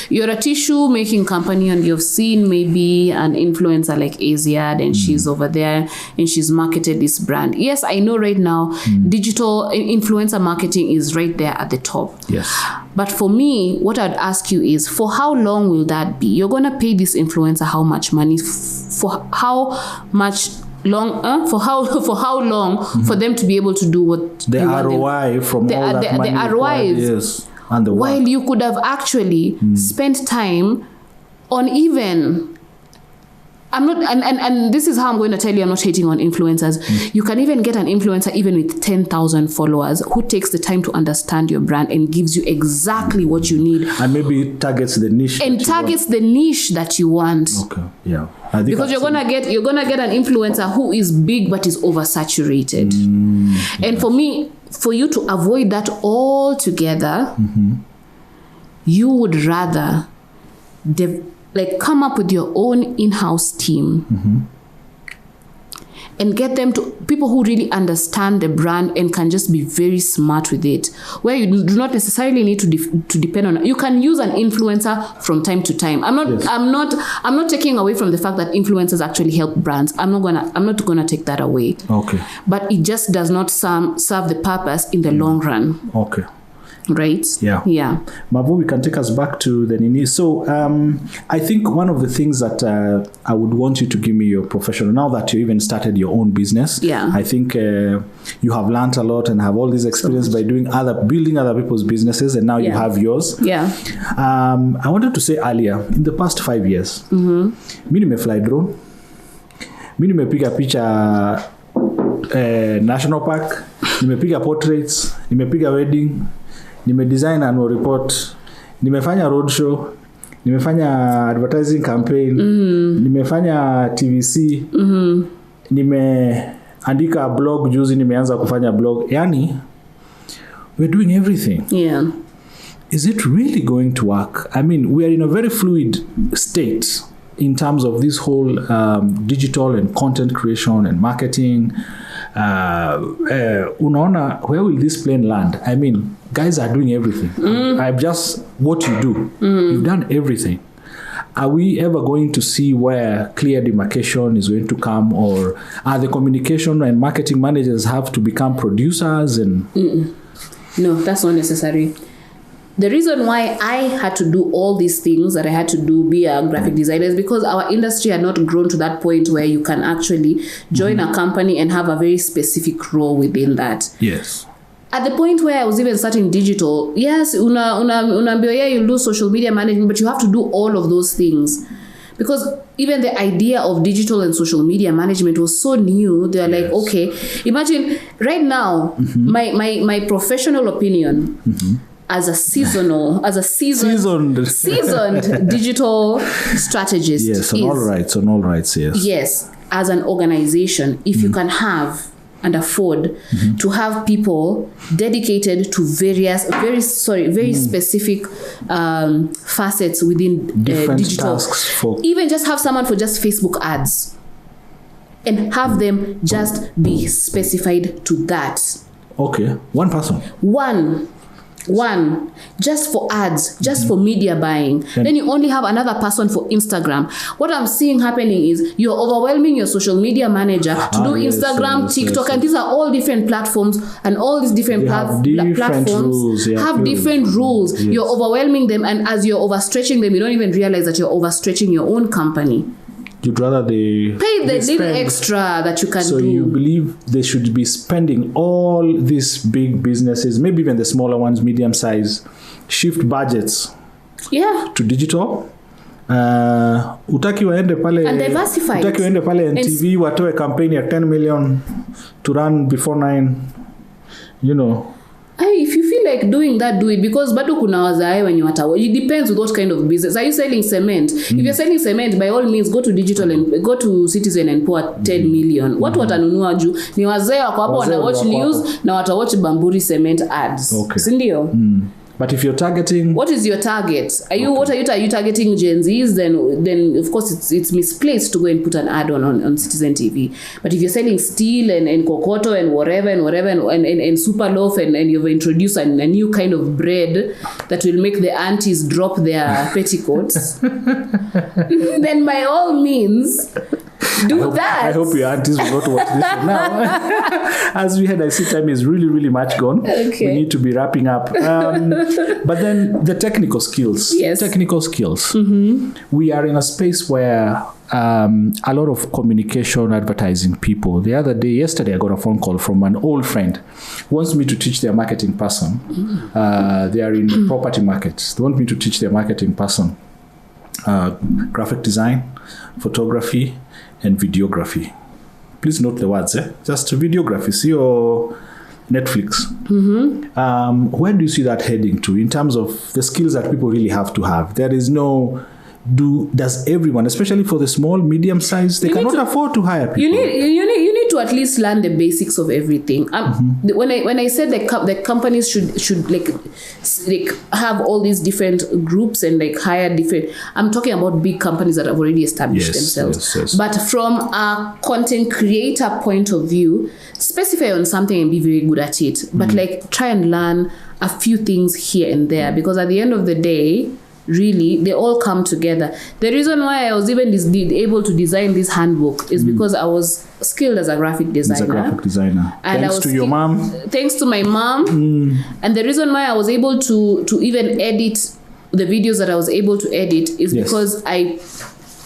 You're a tissue making company, and you've seen maybe an influencer like Aziad, and she's over there and she's marketed this brand. Yes, I know right now digital influencer marketing is right there at the top. Yes. But for me, what I'd ask you is, for how long will that be? You're going to pay this influencer how much money? For how much long for how long for them to be able to do what the ROI from all that money the ROI is, yes, and the while you could have actually spent time on even I'm not and this is how I'm going to tell you I'm not hating on influencers. You can even get an influencer even with 10,000 followers who takes the time to understand your brand and gives you exactly what you need, and maybe targets the niche that you want. Okay, yeah. Because you're gonna get an influencer who is big but is oversaturated. And for you to avoid that altogether, you would rather come up with your own in-house team and get them to people who really understand the brand and can just be very smart with it, where you do not necessarily need to depend on. You can use an influencer from time to time. I'm not taking away from the fact that influencers actually help brands. I'm not gonna take that away. Okay. But it just does not serve the purpose in the long run. Okay. Right? Yeah. Mavu, we can take us back to the Nini. So I think one of the things that I would want you to give me your professional, now that you even started your own business, I think you have learned a lot and have all this experience by building other people's businesses, and now you have yours. I wanted to say earlier, in the past 5 years, mi nimefly drone, mi nimepiga picha National Park, nimepiga portraits, nimepiga wedding, nimedesign annual report, nimefanya roadshow, nimefanya advertising campaign, nimefanya TVC, nimeandika blog juzi, nimeanza kufanya blog. Yani, we're doing everything. Yeah. Is it really going to work? I mean, we are in a very fluid state in terms of this whole digital and content creation and marketing. Unaona, where will this plane land? I mean, guys are doing everything. I'm just what you do. You've done everything. Are we ever going to see where clear demarcation is going to come, or are the communication and marketing managers have to become producers? And no, that's not necessary. The reason why I had to do all these things that I had to do, be a graphic designer, is because our industry had not grown to that point where you can actually join a company and have a very specific role within that. Yes. At the point where I was even starting digital, yes, you lose social media management, but you have to do all of those things. Because even the idea of digital and social media management was so new. They're like, okay, imagine right now, my professional opinion, as a seasoned digital strategist. Yes, on all rights, yes. Yes, as an organization, if you can have and afford to have people dedicated to very specific facets within digital. Tasks even just have someone for just Facebook ads and have them just be specified to that. Okay, one person. One just for ads, just for media buying. Then you only have another person for Instagram. What I'm seeing happening is you're overwhelming your social media manager to do Instagram, TikTok, and these are all different platforms, and all these different platforms have different rules. Yes. You're overwhelming them, and as you're overstretching them, you don't even realize that you're overstretching your own company. You'd rather they pay the little extra that you can do. So you believe they should be spending all these big businesses, maybe even the smaller ones, medium size, shift budgets to digital. Utaki waende pale and diversify. Utaki waende pale NTV watoe campaign ya 10 million to run before 9. You know. If you feel like doing that, do it, because bado kuna wazae when you watawa. It depends with what kind of business. Are you selling cement? If you're selling cement, by all means go to digital and go to Citizen and pour 10 million. Watu watanunua juu ni wazee wako hapo wana watch news na wata watch Bamburi cement ads. Okay. Sindio? But if you're targeting, what is your target? Are you targeting Gen Zs? Then of course it's misplaced to go and put an ad on Citizen TV. But if you're selling steel and kokoto and whatever and super loaf and you've introduced a new kind of bread that will make the aunties drop their petticoats, then by all means that. I hope your aunties will not watch this one now. As we had, I see time is really, really much gone. Okay. We need to be wrapping up. But then the technical skills. Yes. Technical skills. We are in a space where a lot of communication, advertising people. Yesterday, I got a phone call from an old friend who wants me to teach their marketing person. They are in property markets. They want me to teach their marketing person graphic design, photography, and videography. Please note the words, just videography. See your Netflix. Where do you see that heading to in terms of the skills that people really have to have? There is no... Does everyone, especially for the small, medium size, they cannot afford to hire people? You need to at least learn the basics of everything. When I said the companies should like have all these different groups and like hire different, I'm talking about big companies that have already established themselves. Yes. But from a content creator point of view, specify on something and be very good at it. But like try and learn a few things here and there, because at the end of the day, really, they all come together. The reason why I was even able to design this handbook is because I was skilled as a graphic designer. And thanks to your mom. Thanks to my mom. And the reason why I was able to even edit the videos that I was able to edit is because I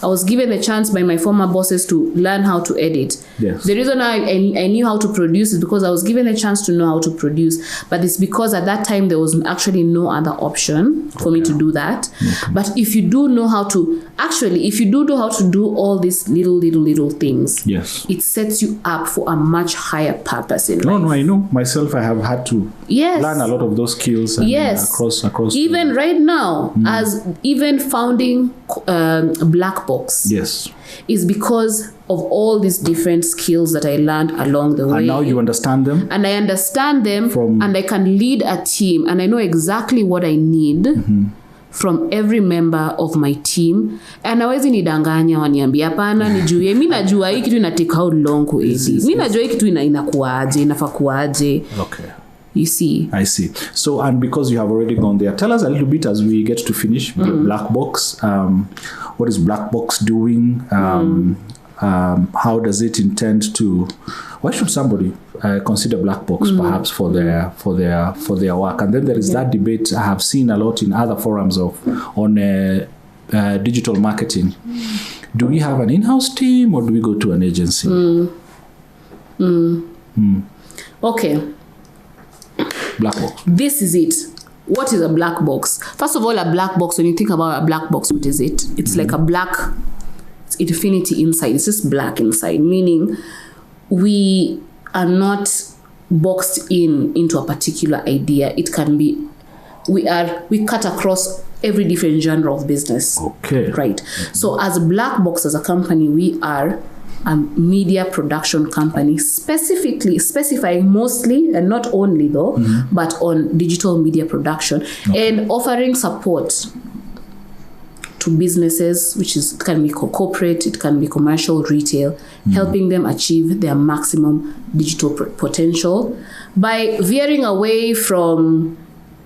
was given a chance by my former bosses to learn how to edit. Yes. The reason I knew how to produce is because I was given a chance to know how to produce. But it's because at that time there was actually no other option for me to do that. But if you do know how to, if you do know how to do all these little things, it sets you up for a much higher purpose in life. No, I know. Myself, I have had to learn a lot of those skills across. Even right now, as even founding Blackbox. Yes. Is because of all these different skills that I learned along the way. And now you understand them? And I understand them and I can lead a team and I know exactly what I need from every member of my team. And hawezi nidanganya waniambia hapana nijue mimi najua hii kitu ina take how long ku edit. Mimi najua hii kitu inakuaje, inafaa kuaje. Okay. You see. I see. So, and because you have already gone there, tell us a little bit as we get to finish Blackbox. What is Blackbox doing? How does it intend to? Why should somebody consider Blackbox perhaps for their work? And then there is that debate I have seen a lot in other forums on digital marketing. Do we have an in-house team or do we go to an agency? Okay. Blackbox. This is it. What is a black box? First of all, a black box, when you think about a black box, what is it? It's like a black infinity inside. It's just black inside, meaning we are not boxed into a particular idea. It can be, we cut across every different genre of business. Okay. Right. So as Blackbox, as a company, we are a media production company, specifying mostly and not only though, but on digital media production and offering support to businesses, which can be corporate, it can be commercial, retail, helping them achieve their maximum digital potential by veering away from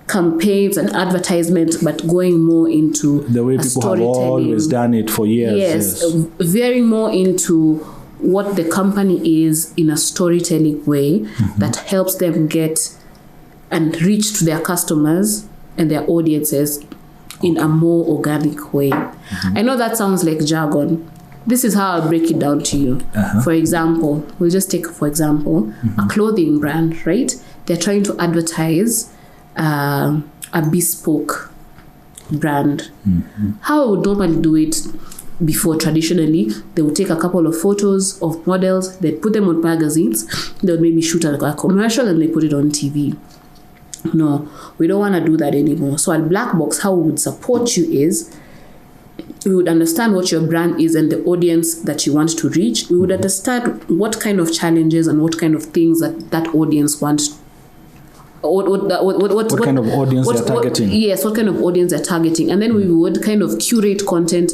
campaigns and advertisement, but going more into the way people have always done it for years. Yes, veering more into what the company is in a storytelling way that helps them get and reach to their customers and their audiences in a more organic way. I know that sounds like jargon. This is how I'll break it down to you. For example, we'll just take for example a clothing brand, right? They're trying to advertise a bespoke brand. How I would normally do it before, traditionally, they would take a couple of photos of models, they'd put them on magazines, they would maybe shoot a commercial and they put it on TV. No, we don't want to do that anymore. So at Blackbox, how we would support you is we would understand what your brand is and the audience that you want to reach. We would understand what kind of challenges and what kind of things that audience wants. What kind of audience they're targeting. Yes, what kind of audience they're targeting. And then we would kind of curate content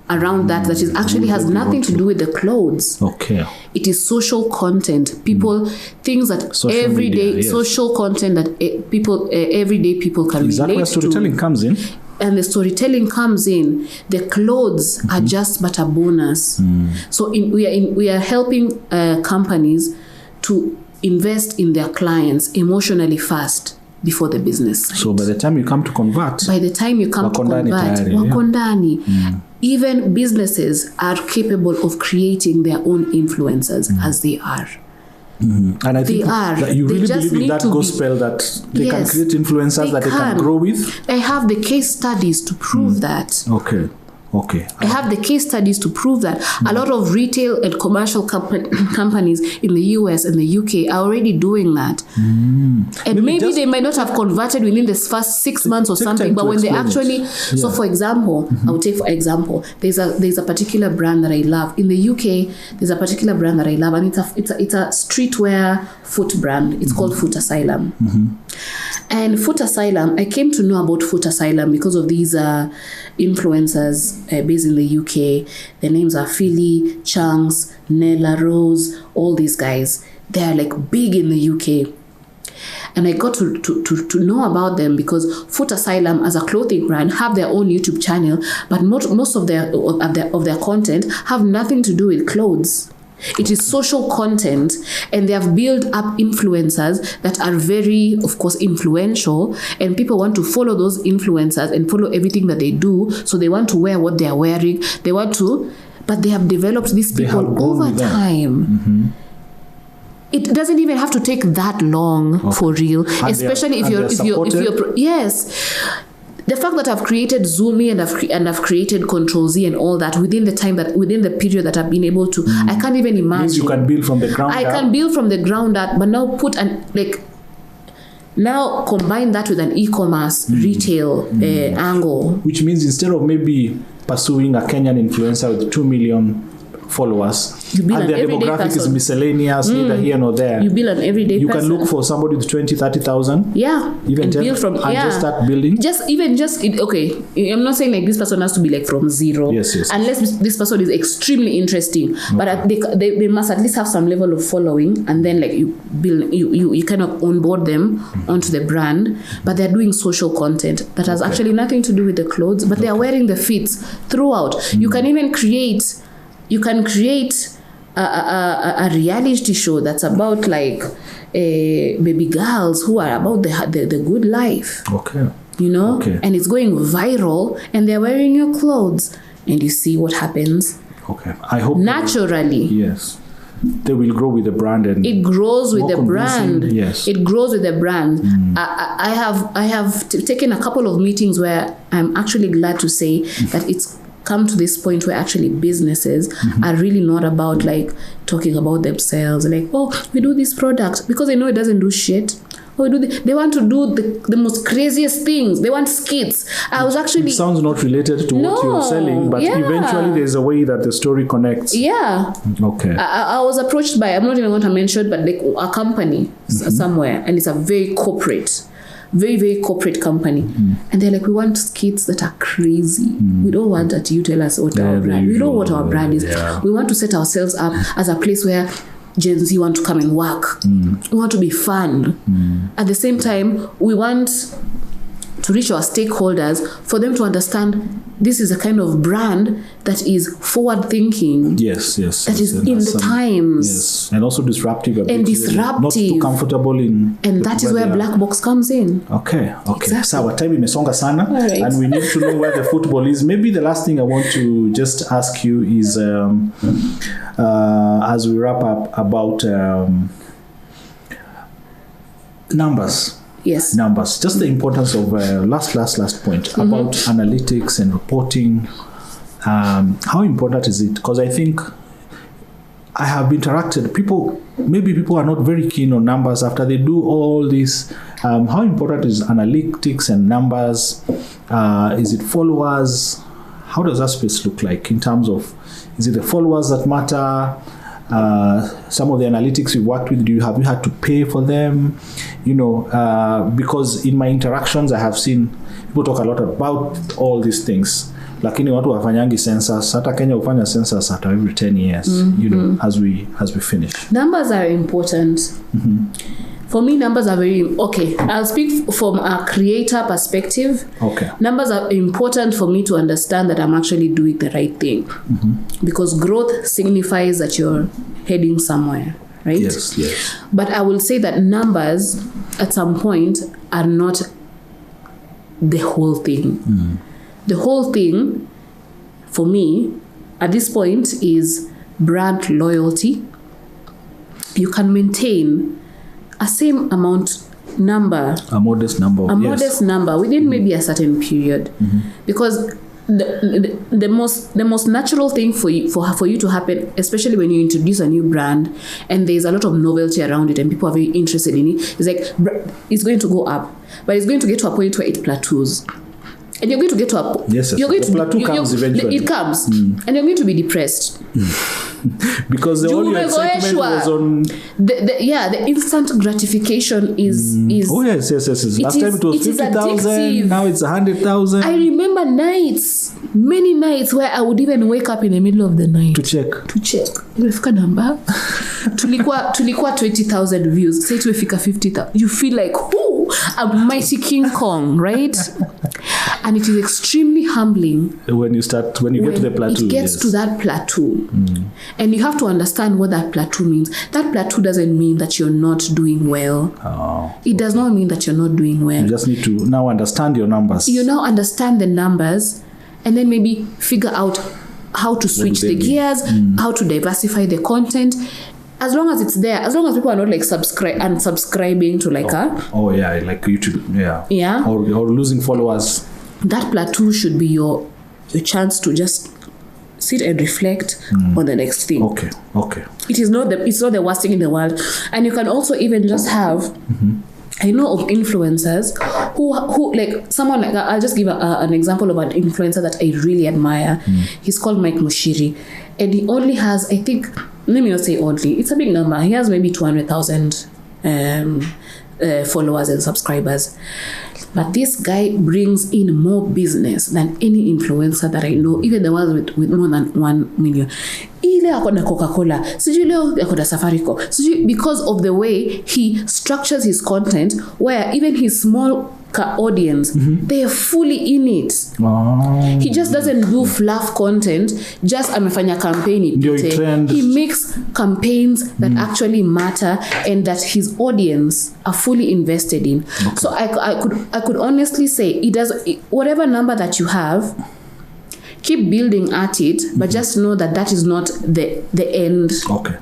around that is actually has nothing to do with the clothes. Okay. It is social content. People, things that social everyday media, social content that people everyday people can relate to. Is that where storytelling comes in? and the storytelling comes in, the clothes are just but a bonus. So we are helping companies to invest in their clients emotionally first before the business side. So by the time you come to convert, wakondani. Even businesses are capable of creating their own influencers as they are. And I think that you really believe in that gospel that they can create influencers that they can grow with. I have the case studies to prove that. Okay. I have the case studies to prove that. A lot of retail and commercial companies in the US and the UK are already doing that. And maybe they might not have converted within the first 6 months or something, but when they actually... So for example, I would take for example, there's a particular brand that I love. In the UK, there's a particular brand that I love, and it's a streetwear foot brand. It's called Foot Asylum. And Foot Asylum, I came to know about Foot Asylum because of these influencers based in the UK. Their names are Philly, Chunks, Nella, Rose, all these guys. They are like big in the UK. And I got to know about them because Foot Asylum as a clothing brand have their own YouTube channel, but most of their content have nothing to do with clothes. It is social content, and they have built up influencers that are very, of course, influential, and people want to follow those influencers and follow everything that they do. So they want to wear what they are wearing. But they have developed these people over time. It doesn't even have to take that long for real, and especially if you're the fact that I've created Zumi and I've created CTRL Z and all that within the period that I've been able to, I can't even imagine. Means you can build from the ground up. I can build from the ground up, but now now combine that with an eCommerce retail angle. Which means instead of maybe pursuing a Kenyan influencer with 2 million followers, and their demographic is miscellaneous, neither here nor there. You build an everyday person. You can look for somebody with 20,000-30,000. Yeah. Even just start building. Okay. I'm not saying like this person has to be like from zero. Yes. Unless this person is extremely interesting. But they must at least have some level of following, and then like you build, you kind of onboard them onto the brand. But they're doing social content that has actually nothing to do with the clothes, but they are wearing the fits throughout. You can even create a reality show that's about like baby girls who are about the good life. And it's going viral, and they're wearing your clothes, and you see what happens. I hope naturally they will grow with the brand, and it grows with the brand. It grows with the brand. I have taken a couple of meetings where I'm actually glad to say that it's come to this point where actually businesses are really not about like talking about themselves, like, oh, we do this product, because they know it doesn't do shit. They want to do the most craziest things. They want skits. It sounds not related to what you're selling, but eventually there's a way that the story connects. I was approached by, I'm not even going to mention, but like a company somewhere, and it's a very corporate company, and they're like, we want skits that are crazy. We don't want that you tell us what our brand. We know what our brand is. We want to set ourselves up as a place where Gen Z want to come and work. We want to be fun. At the same time, we want to reach our stakeholders for them to understand this is a kind of brand that is forward thinking. That is in the times. And also disruptive. Not too comfortable in. And that is where Blackbox comes in. Exactly. So our time imesonga sana, and we need to know where the football is. Maybe the last thing I want to just ask you is, as we wrap up, about numbers. Numbers. Just the importance of last point about analytics and reporting. How important is it? Because I think I have interacted. People are not very keen on numbers after they do all this. How important is analytics and numbers? Is it followers? How does that space look like in terms of, is it the followers that matter? Some of the analytics you worked with, have you had to pay for them? Because in my interactions I have seen people talk a lot about all these things, lakini watu wafanyangi census. Hata Kenya ufanya census after every 10 years, as we finish. Numbers are important. For me, numbers are very okay. I'll speak from a creator perspective. Okay. Numbers are important for me to understand that I'm actually doing the right thing, because growth signifies that you're heading somewhere, right? Yes, yes. But I will say that numbers at some point are not the whole thing. The whole thing for me at this point is brand loyalty. You can maintain a same amount number, a modest number, modest number within maybe a certain period, because the most natural thing for you to happen, especially when you introduce a new brand and there's a lot of novelty around it and people are very interested in it, is like it's going to go up, but it's going to get to a point where it plateaus. And you're going to get to a eventually. It comes, and you're going to be depressed because the only excitement was on the instant gratification is. Oh yes. Last time it was 50,000. Now it's 100,000. I remember many nights where I would even wake up in the middle of the night to check. Imefika namba. tulikuwa 20,000 views. Say tumefika 50,000. You feel like a mighty King Kong, right? And it is extremely humbling when you get to the plateau. It gets to that plateau. And you have to understand what that plateau means. That plateau doesn't mean that you're not doing well. It does not mean that you're not doing well. You just need to now understand your numbers. You now understand the numbers, and then maybe figure out how to switch the gears, how to diversify the content. As long as it's there, as long as people are not like unsubscribing to like like YouTube, or losing followers. That plateau should be your chance to just sit and reflect on the next thing. Okay. It's not the worst thing in the world, and you can also even just have. I know of influencers who like someone like I'll just give an example of an influencer that I really admire. He's called Mike Mushiri, and he only has, I think, let me not say only, it's a big number. He has maybe 200,000 followers and subscribers. But this guy brings in more business than any influencer that I know, even the ones with more than 1 million. Ile akona Coca-Cola, sijui leo akona Safaricom, sijui, because of the way he structures his content, where even his small audience, they are fully in it. He just doesn't do fluff content, just amefanya campaign. He makes campaigns that actually matter and that his audience are fully invested in. So I could honestly say whatever number that you have, keep building at it, but just know that is not the end. Okay.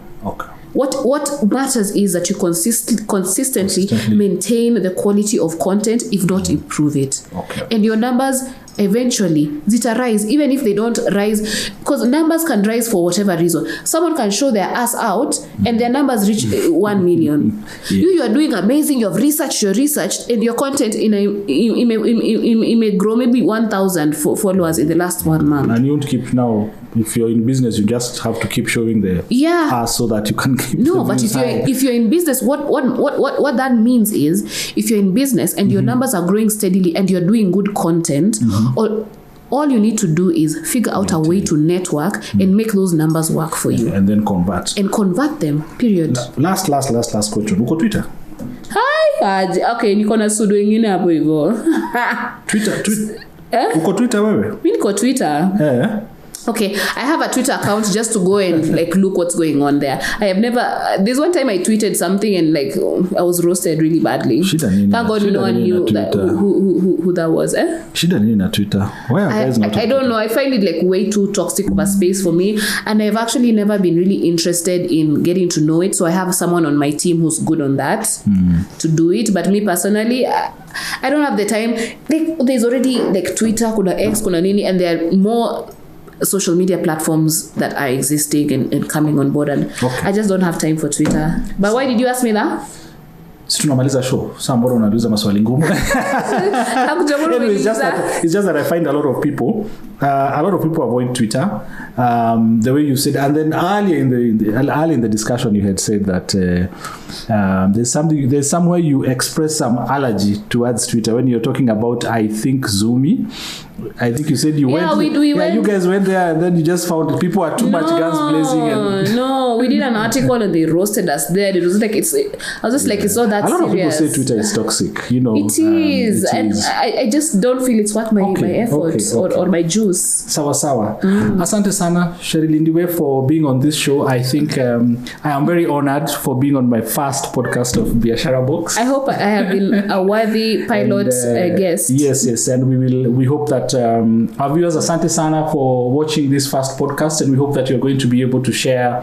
What matters is that you consistently maintain the quality of content, if not improve it. Okay. And your numbers eventually zita rise, even if they don't rise, because numbers can rise for whatever reason. Someone can show their ass out and their numbers reach 1 million. You are doing amazing, you've researched, and your content may grow maybe 1,000 followers in the last 1 month. And you won't keep now. If you're in business, you just have to keep showing the ass so that you can keep. No, but if you're in business, what that means is, if you're in business and your numbers are growing steadily and you're doing good content, all you need to do is figure out a way to network and make those numbers work for you, and then convert them. Period. Last question. Uko Twitter? Hi. Okay, niko na sudo ingine hapo hivyo. Twitter. Uko Twitter wewe? Mimi niko Twitter. Okay, I have a Twitter account just to go and like look what's going on there. I have never. There's one time I tweeted something and like I was roasted really badly. Thank God no one knew that who that was. Shida nini na Twitter? Why are guys not? I don't know. I find it like way too toxic of a space for me, and I've actually never been really interested in getting to know it. So I have someone on my team who's good on that to do it. But me personally, I don't have the time. Like there's already like Twitter, kuna X, kuna nini, and there are more social media platforms that are existing and coming on board, and I just don't have time for Twitter. But why did you ask me that? Tunamaliza show. Sasa mbona unauliza maswali ngumu? It's just that I find a lot of people avoid Twitter. The way you said, and then early in the discussion you had said that there's somewhere you express some allergy towards Twitter when you're talking about, I think, Zumi. I think you said you went. We went. You guys went there and then you just found people are too much guns blazing. No, we did an article and they roasted us there. It was like I was just like, it's not that serious. A lot of people say Twitter is toxic. It is, and I just don't feel it's worth my effort or my juice. Sawa. Asante sana, Cherie Lindiwe, for being on this show. I think I am very honored for being on my first podcast of Biashara Box. I hope I have been a worthy pilot guest. Yes, and we hope that our viewers, asante sana for watching this first podcast, and we hope that you're going to be able to share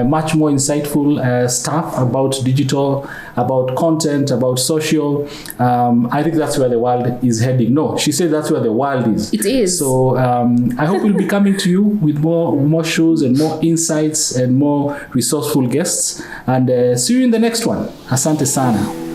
much more insightful stuff about digital, about content, about social. I think that's where the world is heading. No, she said that's where the world is. It is. So I hope we'll be coming to you with more shows and more insights and more resourceful guests. And see you in the next one. Asante sana.